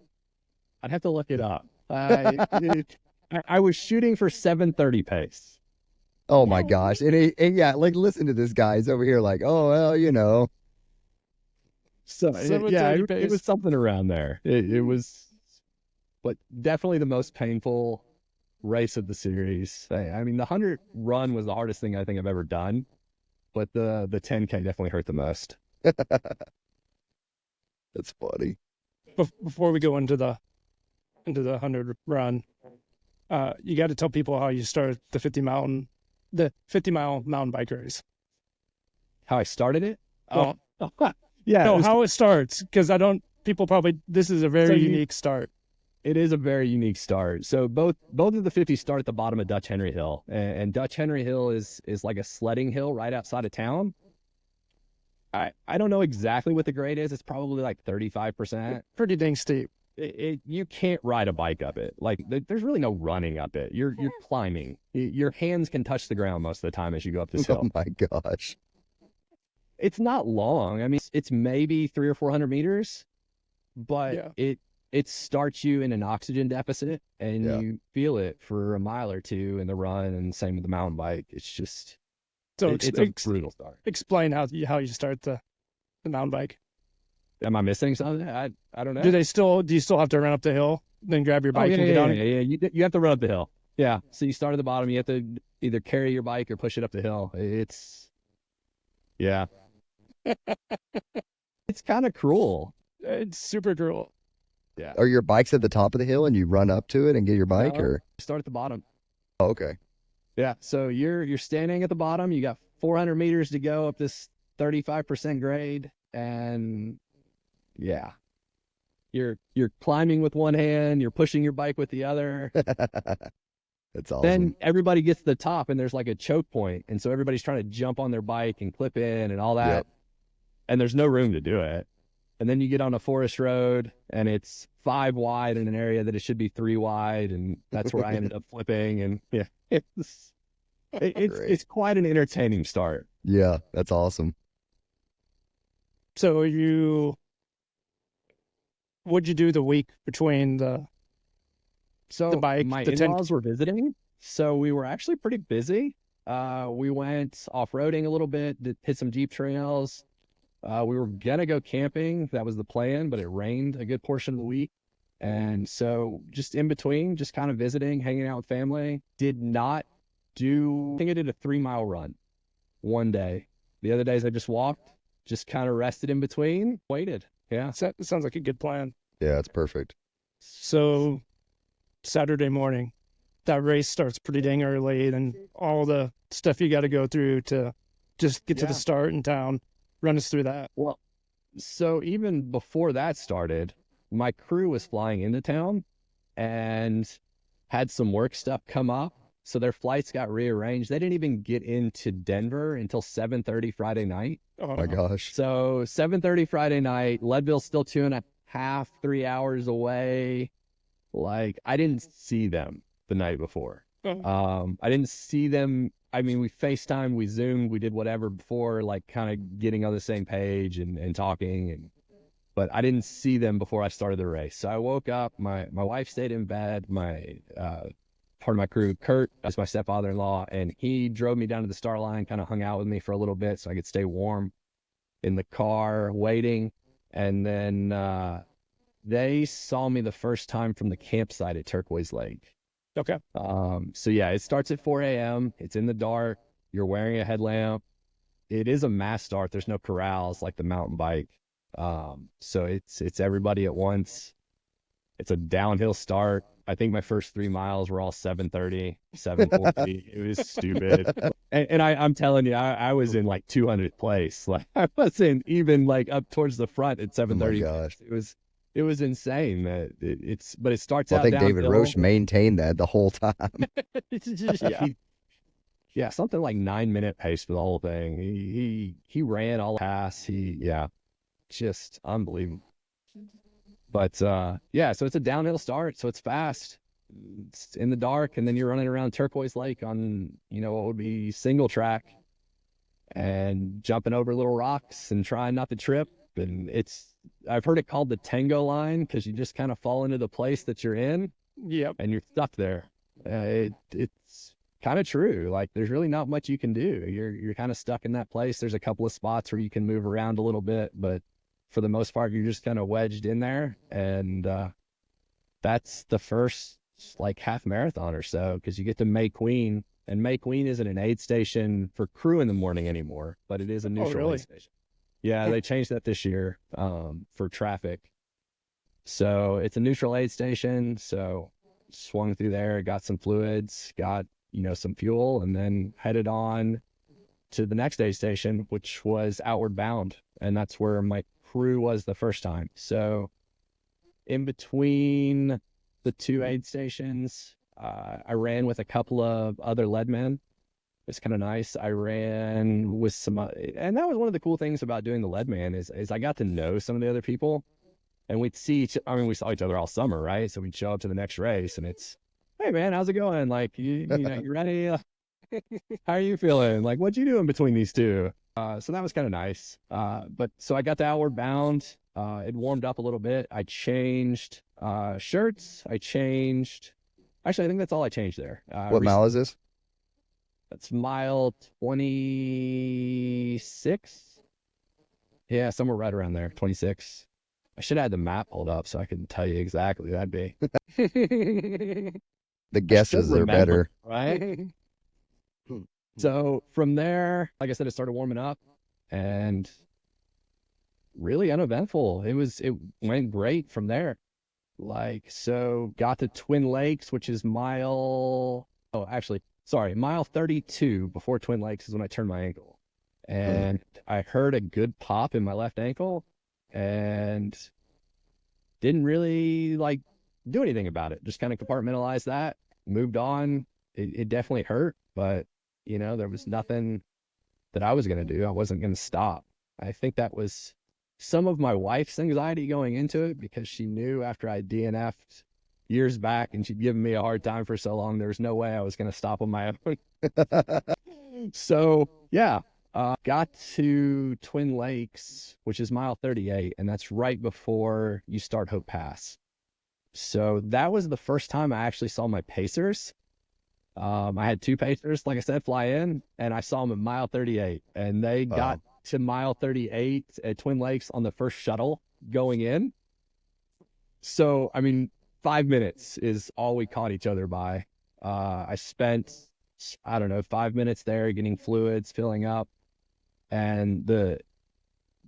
I'd have to look it up. I was shooting for 7:30 pace. Oh my gosh. And yeah, like listen to this guy. He's over here like, oh, well, you know. So yeah, 7:30 it pace. was something around there. It was, but definitely the most painful race of the series. I mean, the 100 run was the hardest thing I think I've ever done, but the 10K definitely hurt the most. That's funny. Before we go into the 100 run, you got to tell people how you started the 50-mile mountain bike race. How I started it? Well, Yeah. no, it was- how it starts, because this is a very unique start. It is a very unique start. So both of the 50s start at the bottom of Dutch Henry Hill, and Dutch Henry Hill is like a sledding hill right outside of town. I don't know exactly what the grade is. It's probably like 35%. Pretty dang steep. You can't ride a bike up it. Like there's really no running up it. You're climbing. Your hands can touch the ground most of the time as you go up this hill. Oh my gosh. It's not long. I mean, it's maybe 300 or 400 meters, but Yeah. it starts you in an oxygen deficit, and Yeah. you feel it for a mile or two in the run, and same with the mountain bike. It's just So it's a brutal start. explain how you start the mountain bike. Am I missing something? I don't know. Do you still have to run up the hill, then grab your Oh, bike yeah, and get yeah, on yeah, it? yeah. You have to run up the hill. Yeah. So you start at the bottom. You have to either carry your bike or push it up the hill. Yeah. It's kind of cruel. It's super cruel. Yeah. Are your bikes at the top of the hill and you run up to it and get your bike No. or? Start at the bottom. Oh, okay. Yeah. So you're standing at the bottom. You got 400 meters to go up this 35% grade, and yeah, you're climbing with one hand. You're pushing your bike with the other. That's awesome. Then everybody gets to the top, and there's like a choke point, and so everybody's trying to jump on their bike and clip in and all that. Yep. And there's no room to do it. And then you get on a forest road, and it's 5 wide in an area that it should be 3 wide, and that's where I ended up flipping. And yeah, it's quite an entertaining start. Yeah, that's awesome. So what'd you do the week between the So The bike, my the 10 in-laws were visiting, so we were actually pretty busy. We went off-roading a little bit, hit some Jeep trails. We were gonna go camping. That was the plan, but it rained a good portion of the week. And so just in between, just kind of visiting, hanging out with family. I think I did a 3-mile run one day. The other days I just walked, just kind of rested in between, waited. Yeah. it sounds like a good plan. Yeah, it's perfect. So Saturday morning, that race starts pretty dang early, and all the stuff you got to go through to just get to the Yeah. start in town. Run us through that. Well, so even before that started, my crew was flying into town and had some work stuff come up. So their flights got rearranged. They didn't even get into Denver until 7:30 Friday night. Oh My gosh. So 7:30 Friday night, Leadville's still 2.5, 3 hours away. Like I didn't see them the night before. Oh. I didn't see them. I mean, we FaceTimed, we Zoomed, we did whatever before, like kind of getting on the same page and talking. But I didn't see them before I started the race. So I woke up, my wife stayed in bed, my part of my crew. Kurt, that's my stepfather-in-law, and he drove me down to the start line, kind of hung out with me for a little bit so I could stay warm in the car waiting. And then they saw me the first time from the campsite at Turquoise Lake. Okay. So yeah, it starts at 4 a.m. It's in the dark. You're wearing a headlamp. It is a mass start. There's no corrals like the mountain bike. So it's everybody at once. It's a downhill start. I think my first 3 miles were all 7:30, 7:40. It was stupid. And I'm telling you, I was in like 200th place. Like I wasn't even like up towards the front at 7:30. Oh my gosh. It was insane. But it starts Well, out I think David downhill. Roche maintained that the whole time. Yeah, something like 9-minute pace for the whole thing. He ran all past. Just unbelievable. But yeah, so it's a downhill start, so it's fast. It's in the dark, and then you're running around Turquoise Lake on, what would be single track, and jumping over little rocks and trying not to trip. And I've heard it called the tango line because you just kind of fall into the place that you're in. Yep. And you're stuck there. It's kind of true. Like there's really not much you can do. You're kind of stuck in that place. There's a couple of spots where you can move around a little bit, but for the most part, you're just kind of wedged in there. And that's the first like half marathon or so, because you get to May Queen, and May Queen isn't an aid station for crew in the morning anymore, but it is a neutral aid station. Yeah, they changed that this year for traffic. So it's a neutral aid station. So swung through there, got some fluids, got, some fuel, and then headed on to the next aid station, which was Outward Bound. And that's where my crew was the first time. So in between the 2 aid stations, I ran with a couple of other Leadmen. It's kind of nice. I ran with some, and that was one of the cool things about doing the Leadman is I got to know some of the other people, and we saw each other all summer, right? So we'd show up to the next race, and it's, hey man, how's it going? Like, you ready? How are you feeling? Like, what'd you do in between these two? So that was kind of nice. But so I got to Outward Bound. It warmed up a little bit. I changed shirts. Actually, I think that's all I changed there. What mile is this? That's mile 26. Yeah, somewhere right around there, 26. I should have had the map pulled up so I can tell you exactly what that'd be. The guesses are better. Right? So from there, like I said, it started warming up and really uneventful. It went great from there. So got to Twin Lakes, which is mile 32 before Twin Lakes is when I turned my ankle. And I heard a good pop in my left ankle and didn't really do anything about it. Just kind of compartmentalized that, moved on. It definitely hurt, but there was nothing that I was going to do. I wasn't going to stop. I think that was some of my wife's anxiety going into it, because she knew after I DNF'd years back and she'd given me a hard time for so long, there was no way I was going to stop on my own. So yeah, got to Twin Lakes, which is mile 38, and that's right before you start Hope Pass. So that was the first time I actually saw my pacers. I had 2 pacers, like I said, fly in, and I saw them at mile 38, and they got to mile 38 at Twin Lakes on the first shuttle going in. So, 5 minutes is all we caught each other by. I spent, 5 minutes there getting fluids, filling up, and the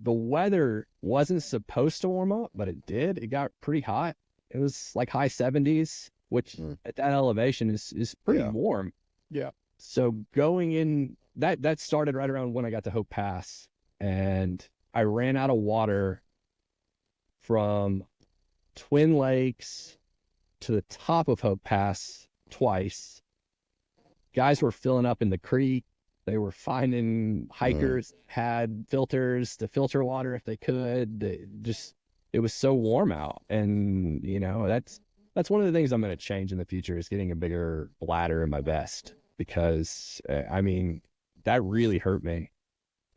weather wasn't supposed to warm up, but it did. It got pretty hot. It was like high 70s, which at that elevation is pretty warm. Yeah. So going in, that started right around when I got to Hope Pass, and I ran out of water from Twin Lakes to the top of Hope Pass twice. Guys were filling up in the creek. They were finding hikers had filters to filter water if they could. It was so warm out, and that's one of the things I'm going to change in the future is getting a bigger bladder in my vest, because that really hurt me.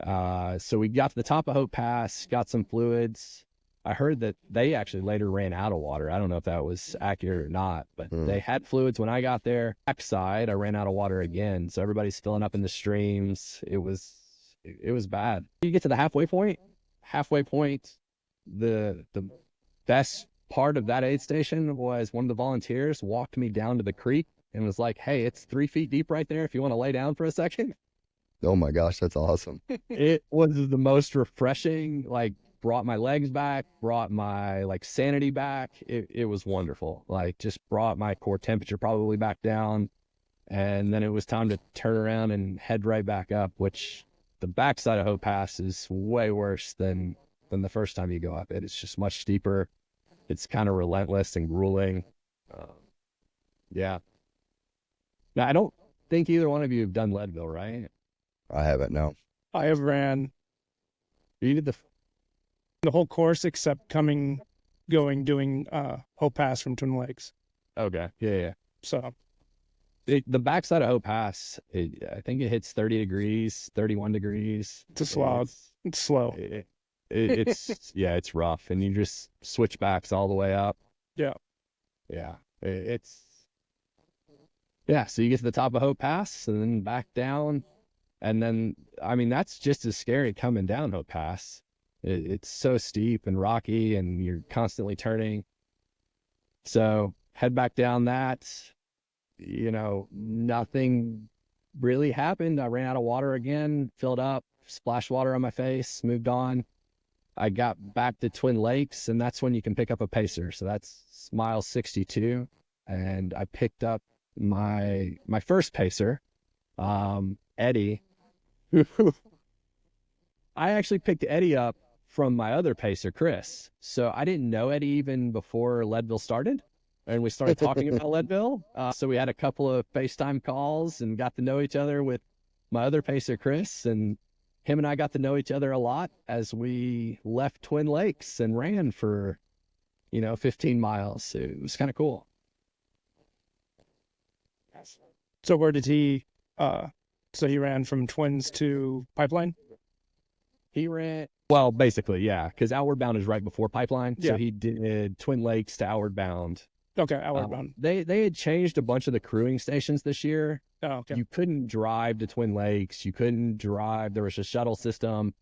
So we got to the top of Hope Pass, got some fluids. I heard that they actually later ran out of water. I don't know if that was accurate or not, but they had fluids when I got there. Backside, I ran out of water again. So everybody's filling up in the streams. It was bad. You get to the halfway point, the best part of that aid station was one of the volunteers walked me down to the creek and was like, hey, it's 3 feet deep right there if you want to lay down for a second. Oh my gosh, that's awesome. It was the most refreshing, like brought my legs back, brought my like sanity back. It was wonderful. Like just brought my core temperature probably back down. And then it was time to turn around and head right back up, which the backside of Hope Pass is way worse than the first time you go up it. It's just much steeper. It's kind of relentless and grueling. Yeah. Now, I don't think either one of you have done Leadville, right? I haven't, no. I have ran You did the whole course except doing Hope Pass from Twin Lakes. Okay. Yeah. So The backside of Hope Pass, I think it hits 30 degrees, 31 degrees. it's a slog. It's slow. It's yeah, it's rough, and you just switch backs all the way up. Yeah. So you get to the top of Hope Pass and then back down, and then I mean that's just as scary coming down Hope Pass. It's so steep and rocky, and you're constantly turning. So head back down that. Nothing really happened. I ran out of water again, filled up, splashed water on my face, moved on. I got back to Twin Lakes, and that's when you can pick up a pacer. So that's mile 62. And I picked up my first pacer, Eddie. I actually picked Eddie up from my other pacer, Chris. So I didn't know Eddie even before Leadville started. And we started talking about Leadville. So we had a couple of FaceTime calls and got to know each other with my other pacer, Chris. And him and I got to know each other a lot as we left Twin Lakes and ran for, 15 miles. It was kind of cool. So where did he, so he ran from Twins to Pipeline? He ran, well, basically, yeah, because Outward Bound is right before Pipeline. Yeah. So he did Twin Lakes to Outward Bound. Okay, Outward Bound. They had changed a bunch of the crewing stations this year. Oh, okay. You couldn't drive to Twin Lakes. You couldn't drive. There was a shuttle system.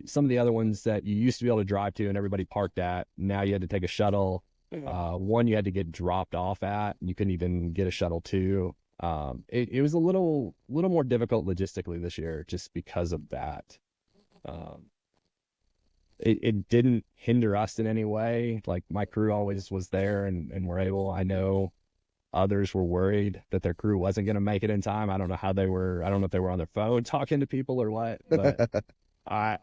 Some of the other ones that you used to be able to drive to and everybody parked at, now you had to take a shuttle. One you had to get dropped off at. You couldn't even get a shuttle to. It was a little more difficult logistically this year just because of that. It didn't hinder us in any way. Like my crew always was there and were able. I know others were worried that their crew wasn't going to make it in time. I don't know how they were. I don't know if they were on their phone talking to people or what, but I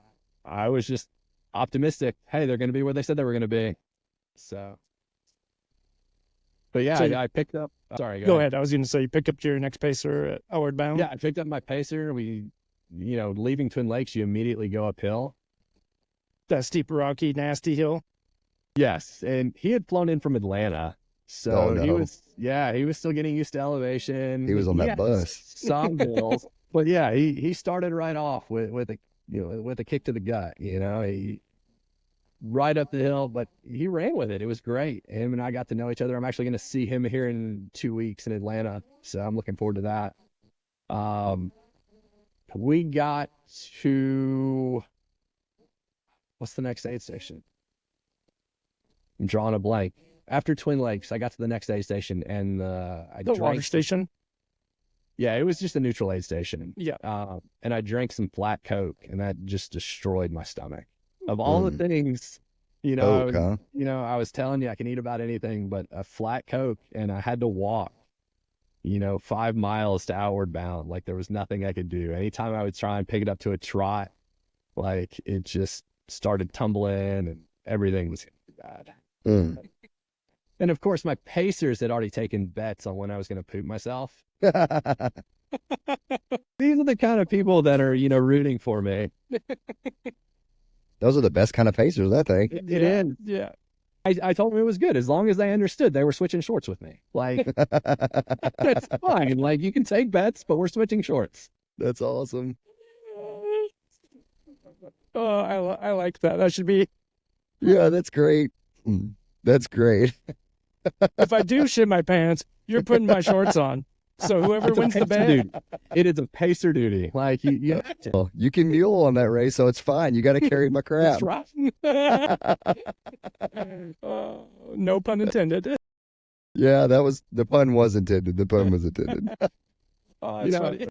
was just optimistic. Hey, they're going to be where they said they were going to be. So, but yeah, So I picked up. Sorry, Go ahead. I was going to say you picked up your next pacer at Outward Bound. Yeah, I picked up my pacer. We, leaving Twin Lakes, you immediately go uphill. That steep, rocky, nasty hill. Yes, and he had flown in from Atlanta, so Oh, no. he was still getting used to elevation. He was on that had bus. some hills, but yeah, he started right off with a kick to the gut. He right up the hill, but he ran with it. It was great. Him and I got to know each other. I'm actually going to see him here in 2 weeks in Atlanta, so I'm looking forward to that. We got to. What's the next aid station? I'm drawing a blank. After Twin Lakes, I got to the next aid station and The drank water station. Yeah, it was just a neutral aid station. Yeah. And I drank some flat Coke, and that just destroyed my stomach. Of all the things, Coke, huh? I was telling you I can eat about anything, but a flat Coke, and I had to walk, 5 miles to Outward Bound. Like there was nothing I could do. Anytime I would try and pick it up to a trot, like it just started tumbling and everything was bad. And of course, my pacers had already taken bets on when I was going to poop myself. These are the kind of people that are, rooting for me. Those are the best kind of pacers, I think. It is. Yeah. I told them it was good as long as they understood they were switching shorts with me. Like, that's fine. Like, you can take bets, but we're switching shorts. That's awesome. Oh, I like that. That should be Yeah, that's great. That's great. If I do shit my pants, you're putting my shorts on. So whoever It's a wins the pacer bet, duty. It is a pacer duty. Like you have to. Well, you can mule on that race, so it's fine. You got to carry my crap. That's right. no pun intended. Yeah, the pun was intended. The pun was intended. Oh, You that's know, funny.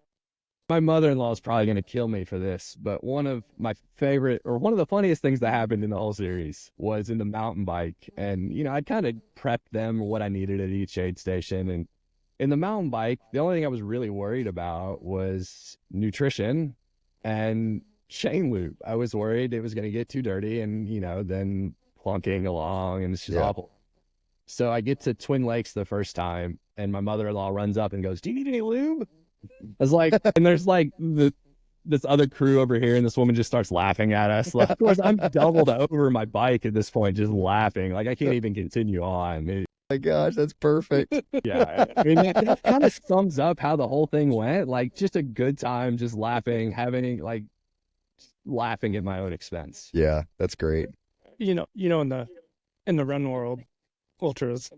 my mother-in-law is probably going to kill me for this, but one of my favorite, or one of the funniest things that happened in the whole series was in the mountain bike. And, I kind of prepped them what I needed at each aid station. And in the mountain bike, the only thing I was really worried about was nutrition and chain loop. I was worried it was going to get too dirty and, then plunking along, and it's just awful. So I get to Twin Lakes the first time, and my mother-in-law runs up and goes, "Do you need any lube?" I was like, and there's like this other crew over here, and this woman just starts laughing at us. Like, of course, I'm doubled over my bike at this point, just laughing. Like, I can't even continue on. My gosh, that's perfect. Yeah, I mean, that kind of sums up how the whole thing went. Like, just a good time, just laughing, laughing at my own expense. Yeah, that's great. In the run world, ultras,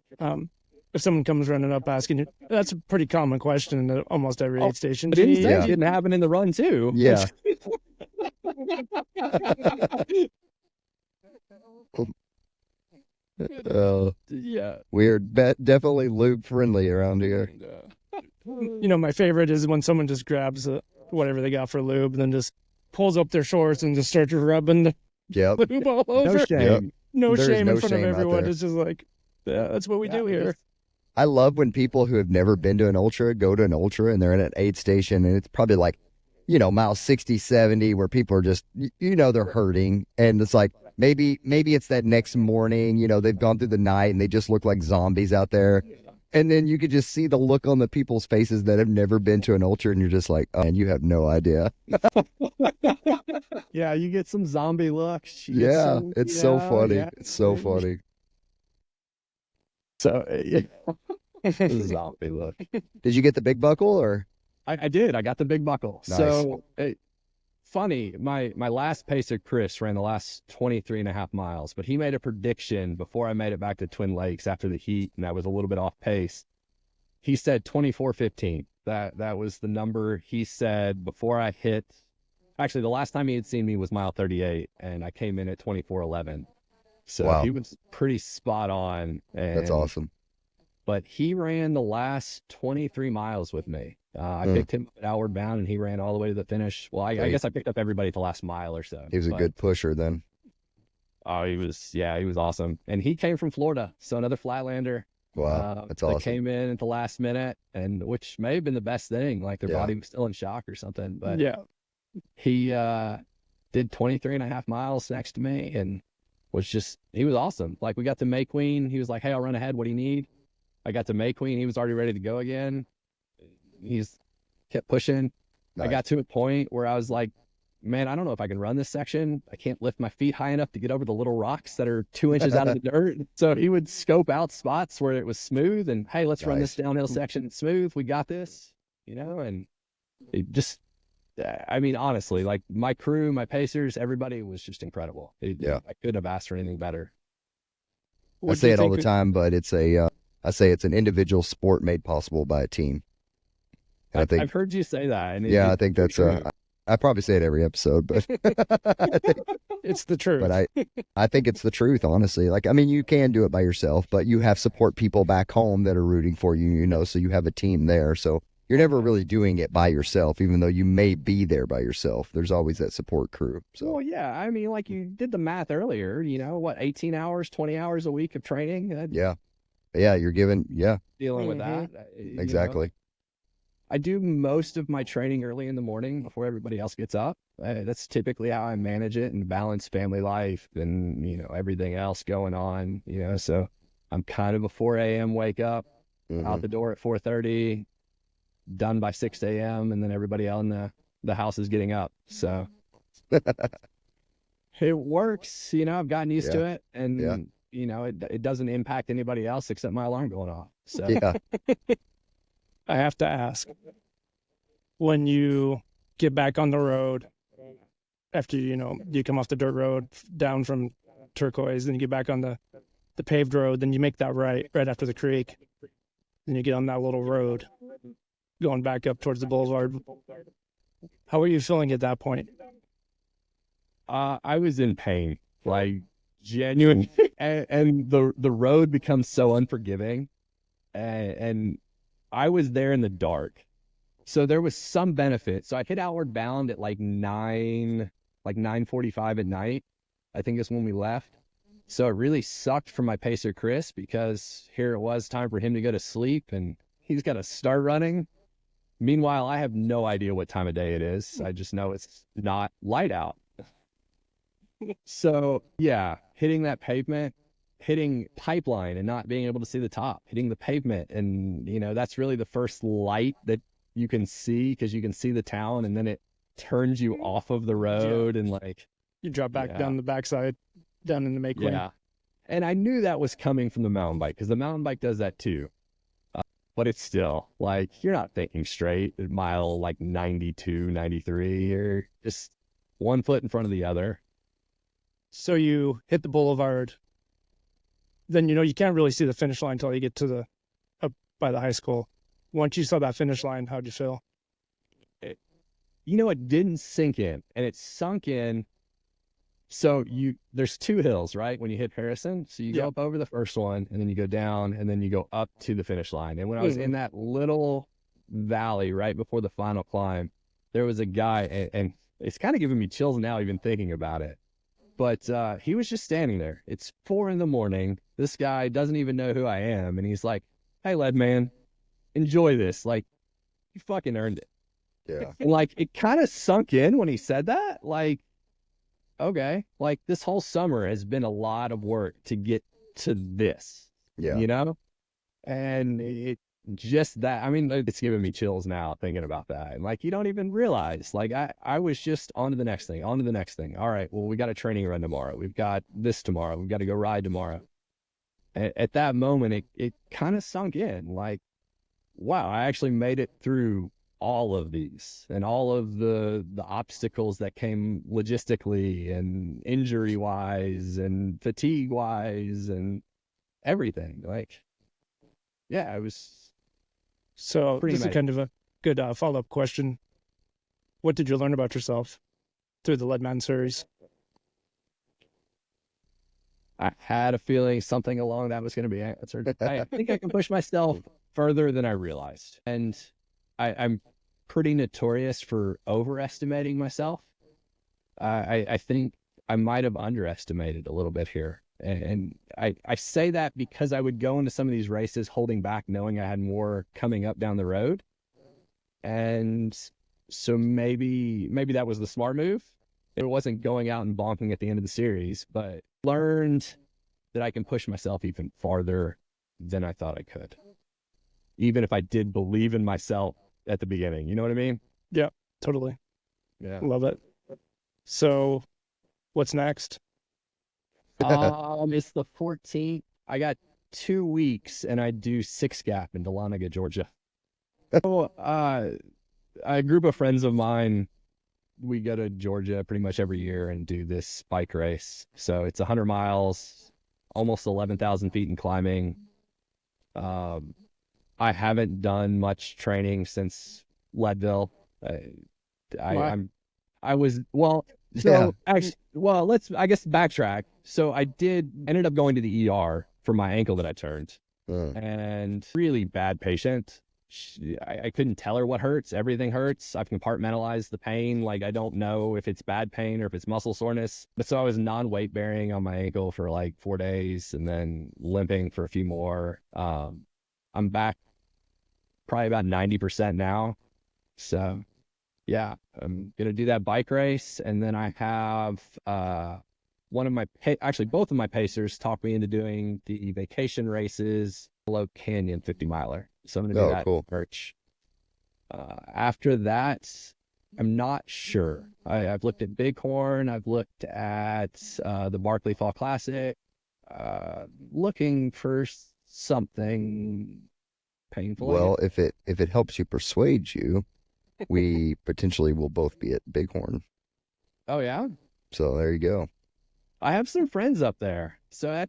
if someone comes running up asking you, that's a pretty common question at almost every aid station. But it Yeah. didn't happen in the run too. Yeah. Yeah. We're definitely lube friendly around here. My favorite is when someone just grabs whatever they got for lube and then just pulls up their shorts and just starts rubbing the Yep. lube all over. No shame. Yep. No There's shame no in front shame of out everyone. there. It's just like, yeah, that's what we do here. I love when people who have never been to an ultra go to an ultra and they're at an aid station and it's probably like, mile 60, 70 where people are just, they're hurting. And it's like, maybe it's that next morning, they've gone through the night and they just look like zombies out there. And then you could just see the look on the people's faces that have never been to an ultra and you're just like, oh, and you have no idea. Yeah, you get some zombie looks. Yeah, it's so funny. yeah. It's so funny. So, zombie look. Did you get the big buckle or? I did. I got the big buckle. Nice. So, funny, my last pacer, Chris, ran the last 23 and a half miles, but he made a prediction before I made it back to Twin Lakes after the heat, and I was a little bit off pace. He said 24:15. That was the number he said before I hit. Actually, the last time he had seen me was mile 38, and I came in at 24:11. So Wow. he was pretty spot on. That's awesome. But he ran the last 23 miles with me. I picked him up at Outward Bound, and he ran all the way to the finish. Well, I guess I picked up everybody at the last mile or so. He was a good pusher then. Oh, he was awesome. And he came from Florida, so another Flatlander. Wow, that's awesome. That came in at the last minute, and which may have been the best thing. Like their body was still in shock or something. But Yeah. he did 23 and a half miles next to me and he was awesome. Like we got to May Queen. He was like, "Hey, I'll run ahead. What do you need?" I got to May Queen. He was already ready to go again. He's kept pushing. Nice. I got to a point where I was like, man, I don't know if I can run this section. I can't lift my feet high enough to get over the little rocks that are 2 inches out of the dirt. So he would scope out spots where it was smooth and, hey, let's run this downhill section smooth. We got this, and it just, I mean, honestly, like my crew, my pacers, everybody was just incredible. I couldn't have asked for anything better. I say it all the time, but it's I say it's an individual sport made possible by a team. And I've heard you say that. And I think that's I probably say it every episode, but it's the truth. But I think it's the truth, honestly. Like, I mean, you can do it by yourself, but you have support people back home that are rooting for you, so you have a team there. So you're never really doing it by yourself, even though you may be there by yourself. There's always that support crew. So. Well, yeah. I mean, like you did the math earlier, 18 hours, 20 hours a week of training? Yeah, you're dealing with that. Exactly. I do most of my training early in the morning before everybody else gets up. That's typically how I manage it and balance family life and, everything else going on, so I'm kind of a 4 a.m. wake up, out the door at 4:30, done by 6 a.m. and then everybody else in the house is getting up. So it works, I've gotten used to it and, it doesn't impact anybody else except my alarm going off. So Yeah. I have to ask, when you get back on the road after, you come off the dirt road down from turquoise, then you get back on the paved road, then you make that right after the creek. Then you get on that little road going back up towards the boulevard. How are you feeling at that point? I was in pain, like genuine, and the road becomes so unforgiving, and I was there in the dark, so there was some benefit. So I hit Outward Bound at like 9:45 at night. I think is when we left. So it really sucked for my pacer Chris, because here it was time for him to go to sleep, and he's got to start running. Meanwhile, I have no idea what time of day it is. I just know it's not light out. So yeah, hitting that pavement, hitting pipeline and not being able to see the top, hitting the pavement. And, that's really the first light that you can see, because you can see the town, and then it turns you off of the road. And like, you drop back down the backside, down in the make lane. Yeah. And I knew that was coming from the mountain bike, because the mountain bike does that too. But it's still like, you're not thinking straight at mile like 92, 93. You're just one foot in front of the other. So you hit the boulevard. Then, you can't really see the finish line until you get to up by the high school. Once you saw that finish line, how'd you feel? It didn't sink in, and it sunk in. So there's two hills, right? When you hit Harrison, so you go up over the first one, and then you go down, and then you go up to the finish line. And when I was in that little valley right before the final climb, there was a guy, and it's kind of giving me chills now even thinking about it. But he was just standing there. It's 4 a.m. This guy doesn't even know who I am, and he's like, "Hey, Leadman, enjoy this. Like, you fucking earned it." Yeah. And like, it kind of sunk in when he said that. Like, okay, like this whole summer has been a lot of work to get to this. Yeah. And it just that, I mean, it's giving me chills now thinking about that. And like, you don't even realize, like, I was just on to the next thing. All right, well, we got a training run tomorrow. We've got this tomorrow. We've got to go ride tomorrow. At that moment, it kind of sunk in, like, wow, I actually made it through all of these and all of the obstacles that came logistically and injury wise and fatigue wise and everything. Like, yeah, it was. So Pretty this amazing. is kind of a good follow-up question. What did you learn about yourself through the Leadman series? I had a feeling something along that was going to be answered. I think I can push myself further than I realized. And I'm pretty notorious for overestimating myself. I think I might have underestimated a little bit here. And I say that because I would go into some of these races holding back, knowing I had more coming up down the road. And so maybe that was the smart move. It wasn't going out and bonking at the end of the series, but learned that I can push myself even farther than I thought I could. Even if I did believe in myself at the beginning, you know what I mean? Yeah, totally. Yeah. Love it. So what's next? It's the 14th. I got 2 weeks, and I do 6 Gap in Dahlonega, Georgia. So, a group of friends of mine, we go to Georgia pretty much every year and do this bike race. So it's 100 miles, almost 11,000 feet in climbing. I haven't done much training since Leadville. I was, well, so actually, well, I guess backtrack. So I ended up going to the ER for my ankle that I turned, and really bad patient. I couldn't tell her what hurts. Everything hurts. I've compartmentalized the pain. Like, I don't know if it's bad pain or if it's muscle soreness. But so I was non-weight bearing on my ankle for like 4 days, and then limping for a few more. I'm back probably about 90% now. So yeah, I'm going to do that bike race. And then I have, both of my pacers talked me into doing the vacation races, Below Canyon 50 miler. So I'm going to do that. Cool. Merch. After that, I'm not sure. I've looked at Bighorn. I've looked at the Barkley Fall Classic, looking for something painful. Well, if it helps you persuade you, we potentially will both be at Bighorn. Oh yeah. So there you go. I have some friends up there, so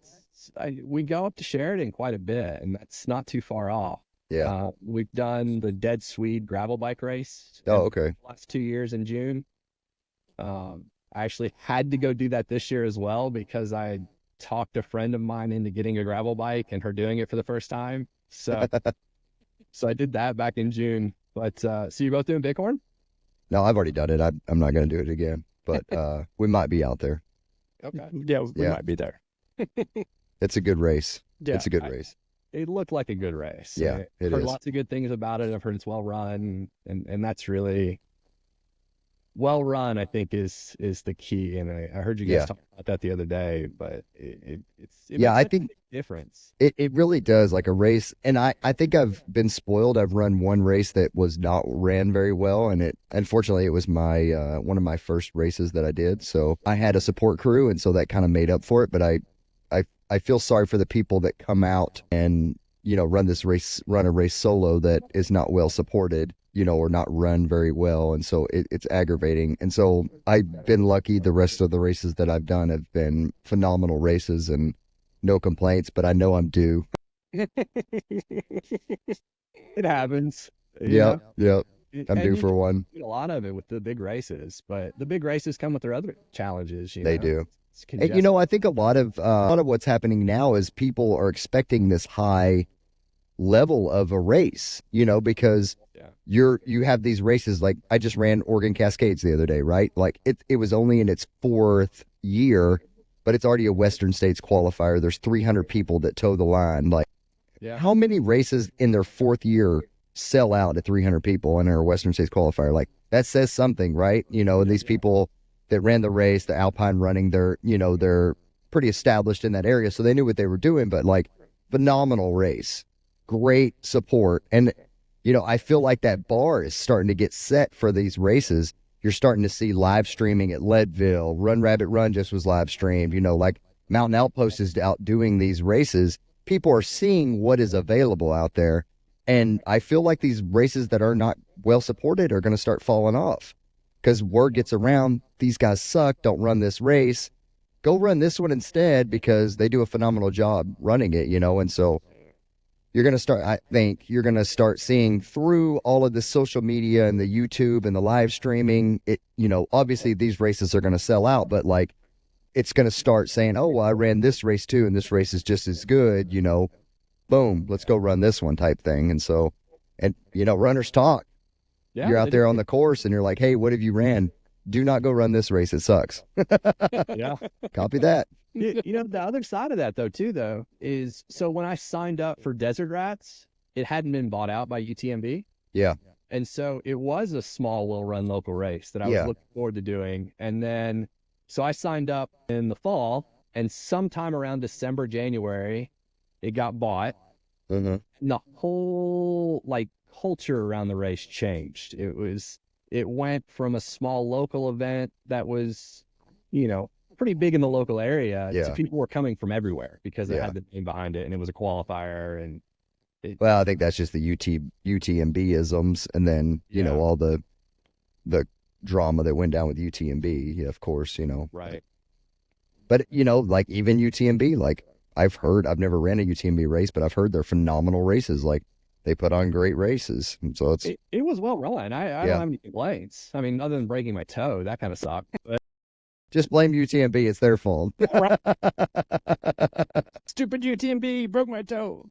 we go up to Sheridan quite a bit, and that's not too far off. Yeah. We've done the Dead Swede gravel bike race. Oh, okay. The last 2 years in June. I actually had to go do that this year as well because I talked a friend of mine into getting a gravel bike and her doing it for the first time. So, so I did that back in June. But so you're both doing Bighorn? No, I've already done it. I'm not going to do it again, but we might be out there. Okay. Yeah, we Yeah. might be there. It's a good race. Yeah. It's a good race. It looked like a good race. Yeah, I've it heard is. lots of good things about it. I've heard it's well run, and that's really well run. I think is the key. And I heard you guys Yeah. talk about that the other day. But it Yeah, makes I such a think big difference. it really does, like a race. And I think I've been spoiled. I've run one race that was not ran very well, and unfortunately it was my one of my first races that I did. So I had a support crew, and so that kind of made up for it. But I feel sorry for the people that come out and, you know, run a race solo that is not well supported, you know, or not run very well. And so it's aggravating. And so I've been lucky. The rest of the races that I've done have been phenomenal races and no complaints, but I know I'm due. It happens. Yep. I'm And due you for one. get a lot of it with the big races, but the big races come with their other challenges. They do. It's And, you know, I think a lot of what's happening now is people are expecting this high level of a race, you know, because Yeah. you have these races. Like I just ran Oregon Cascades the other day, right? Like it was only in its 4th year, but it's already a Western States qualifier. There's 300 people that toe the line. Like Yeah. how many races in their 4th year sell out at 300 people in our Western States qualifier? Like that says something, right? You know, and these people that ran the race, the Alpine running, they're pretty established in that area, so they knew what they were doing. But like phenomenal race, great support. And, you know, I feel like that bar is starting to get set for these races. You're starting to see live streaming at Leadville. Run Rabbit Run just was live streamed. You know, like Mountain Outpost is out doing these races. People are seeing what is available out there. And I feel like these races that are not well supported are going to start falling off because word gets around, these guys suck, don't run this race. Go run this one instead because they do a phenomenal job running it, you know. And so I think you're going to start seeing through all of the social media and the YouTube and the live streaming, you know, obviously these races are going to sell out, but like it's going to start saying, oh, well, I ran this race too, and this race is just as good, you know, boom, let's go run this one type thing. And so, and, you know, runners talk. Yeah, You're out there on the course and you're like, hey, what have you ran? Do not go run this race. It sucks. Yeah. Copy that. You know, the other side of that though, is so when I signed up for Desert Rats, it hadn't been bought out by UTMB. Yeah. And so it was a small, well-run local race that I was Yeah. looking forward to doing. And then, so I signed up in the fall, and sometime around December, January, it got bought. Mm-hmm. And the whole like culture around the race changed. It went from a small local event that was, you know, pretty big in the local area Yeah. to people were coming from everywhere because it Yeah. had the name behind it and it was a qualifier. And Well, I think that's just the UTMB isms, and then you know Yeah. all the drama that went down with UTMB. Yeah, of course, you know. right. But you know, like even UTMB, like I've never ran a UTMB race, but I've heard they're phenomenal races. Like they put on great races, and so it's It was well run. I Yeah. don't have any complaints. I mean, other than breaking my toe, that kind of sucked. But just blame UTMB. It's their fault. Stupid UTMB broke my toe.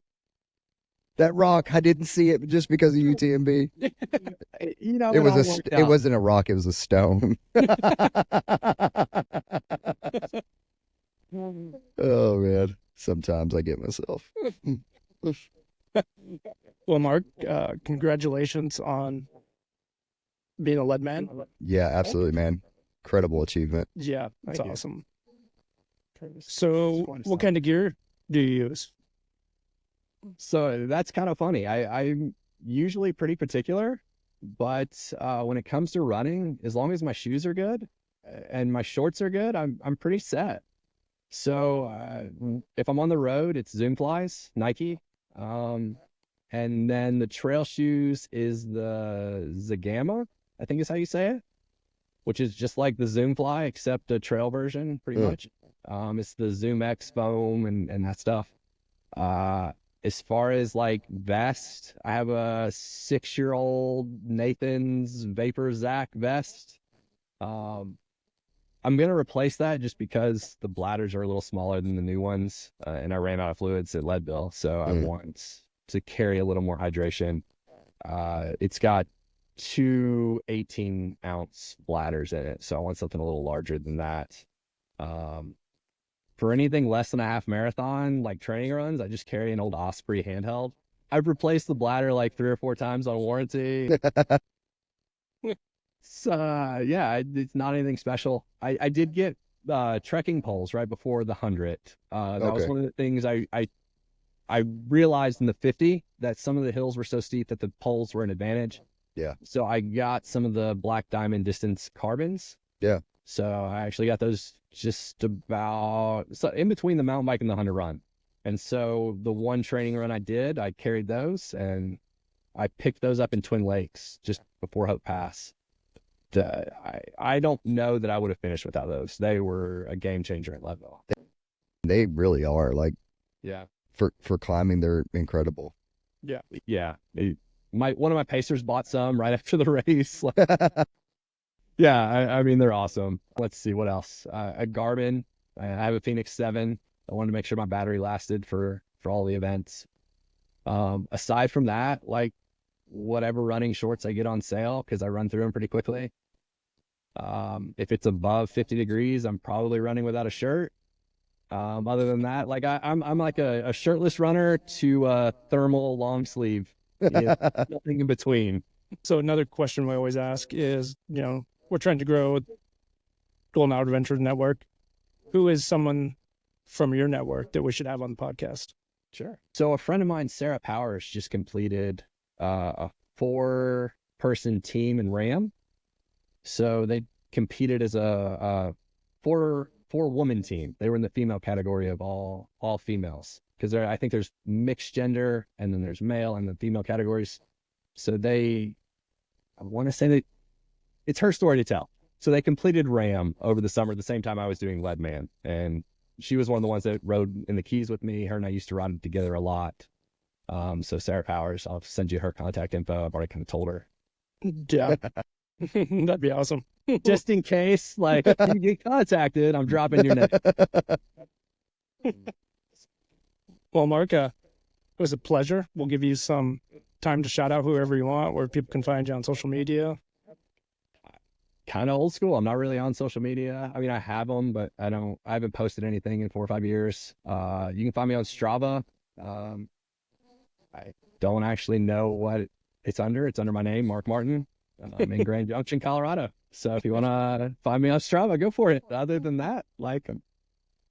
That rock, I didn't see it just because of UTMB. you know, It all was worked it out. wasn't a rock, it was a stone. Oh man, sometimes I get myself. Well, Mark, congratulations on being a lead man. Yeah, absolutely, man. Incredible achievement. Yeah, that's Thank you. awesome. So, what kind of gear do you use? So that's kind of funny. I'm usually pretty particular, but when it comes to running, as long as my shoes are good and my shorts are good, I'm pretty set. So if I'm on the road, it's Zoom Flies, Nike. And then the trail shoes is the Zagama, I think is how you say it, which is just like the Zoom Fly, except a trail version, pretty Mm. much. It's the Zoom X foam and that stuff. As far as like vest, I have a 6-year-old Nathan's Vapor Zac vest. I'm gonna replace that just because the bladders are a little smaller than the new ones, and I ran out of fluids at Leadville, so I want to carry a little more hydration. It's got two 18-ounce bladders in it, so I want something a little larger than that. For anything less than a half marathon, like training runs, I just carry an old Osprey handheld. I've replaced the bladder like 3 or 4 times on warranty. It's not anything special. I did get trekking poles right before the 100. That was one of the things I realized in the 50 that some of the hills were so steep that the poles were an advantage. Yeah. So I got some of the Black Diamond Distance carbons. Yeah. So I actually got those just about in between the mountain bike and the 100 run. And so the one training run I did, I carried those and I picked those up in Twin Lakes just before Hope Pass. I don't know that I would have finished without those. They were a game changer at Leadville. They really are. Like, yeah, for climbing, they're incredible. Yeah. One of my pacers bought some right after the race. Yeah, I mean, they're awesome. Let's see what else. A Garmin. I have a Phoenix 7. I wanted to make sure my battery lasted for all the events. Aside from that, like whatever running shorts I get on sale, because I run through them pretty quickly. If it's above 50 degrees, I'm probably running without a shirt. Other than that, like I'm like a shirtless runner to a thermal long sleeve. Nothing in between. So another question we always ask is, we're trying to grow Golden Hour Adventures Network. Who is someone from your network that we should have on the podcast? Sure. So a friend of mine, Sarah Powers, just completed a 4-person team in Ram. So they competed as a 4-woman team. They were in the female category of all females, because I think there's mixed gender and then there's male and the female categories. So I want to say it's her story to tell. So they completed Ram over the summer at the same time I was doing Leadman, and she was one of the ones that rode in the Keys with me. Her and I used to ride together a lot. So Sarah Powers, I'll send you her contact info. I've already kind of told her. Yeah. That'd be awesome. Just in case, like, if you get contacted, I'm dropping your name. Well, Mark, it was a pleasure. We'll give you some time to shout out whoever you want, where people can find you on social media. Kind of old school. I'm not really on social media. I mean, I have them, but I haven't posted anything in 4 or 5 years. You can find me on Strava. I don't actually know what it's under. It's under my name, Mark Martin. I'm in Grand Junction, Colorado. So if you want to find me on Strava, go for it. Other than that, like, I'm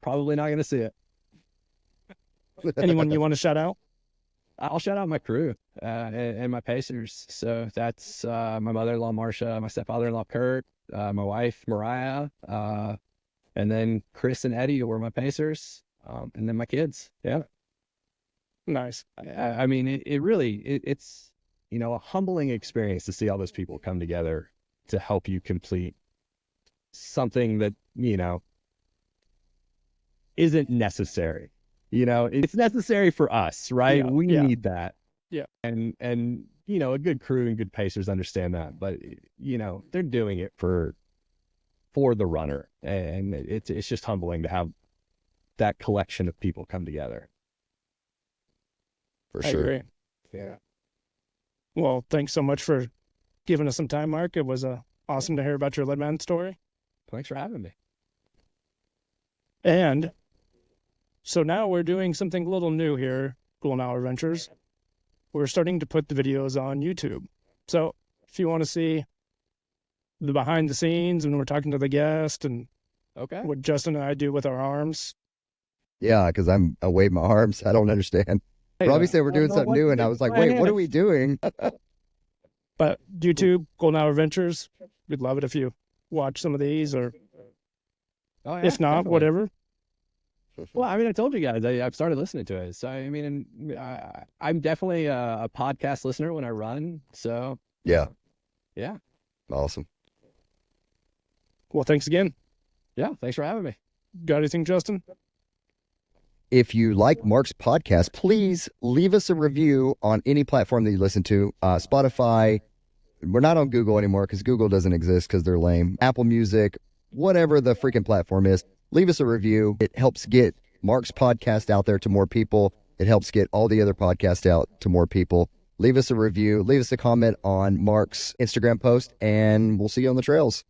probably not going to see it. Anyone you want to shout out? I'll shout out my crew and my pacers. So that's my mother-in-law, Marcia, my stepfather-in-law, Kurt, my wife, Mariah, and then Chris and Eddie, who were my pacers, and then my kids. Yeah. Nice. I mean, it's a humbling experience to see all those people come together to help you complete something that, isn't necessary. It's necessary for us, right? We need that. Yeah. And a good crew and good pacers understand that, but they're doing it for the runner, and it's just humbling to have that collection of people come together. For I sure. agree. Yeah. Well, thanks so much for giving us some time, Mark. It was awesome to hear about your Leadman story. Thanks for having me. And so now we're doing something a little new here, Golden Hour Adventures. We're starting to put the videos on YouTube. So if you want to see the behind the scenes when we're talking to the guest and what Justin and I do with our arms. Yeah, because I wave my arms. I don't understand. Robbie said we're doing something new, and I was like, wait, what are we doing? But YouTube, Golden Hour Adventures, we'd love it if you watch some of these, or if not, definitely. whatever. Well, I mean, I told you guys, I've started listening to it. So, I mean, I'm definitely a podcast listener when I run. So, Yeah. Yeah. Awesome. Well, thanks again. Yeah. Thanks for having me. Got anything, Justin? If you like Mark's podcast, please leave us a review on any platform that you listen to. Spotify. We're not on Google anymore because Google doesn't exist because they're lame. Apple Music, whatever the freaking platform is, leave us a review. It helps get Mark's podcast out there to more people. It helps get all the other podcasts out to more people. Leave us a review. Leave us a comment on Mark's Instagram post, and we'll see you on the trails.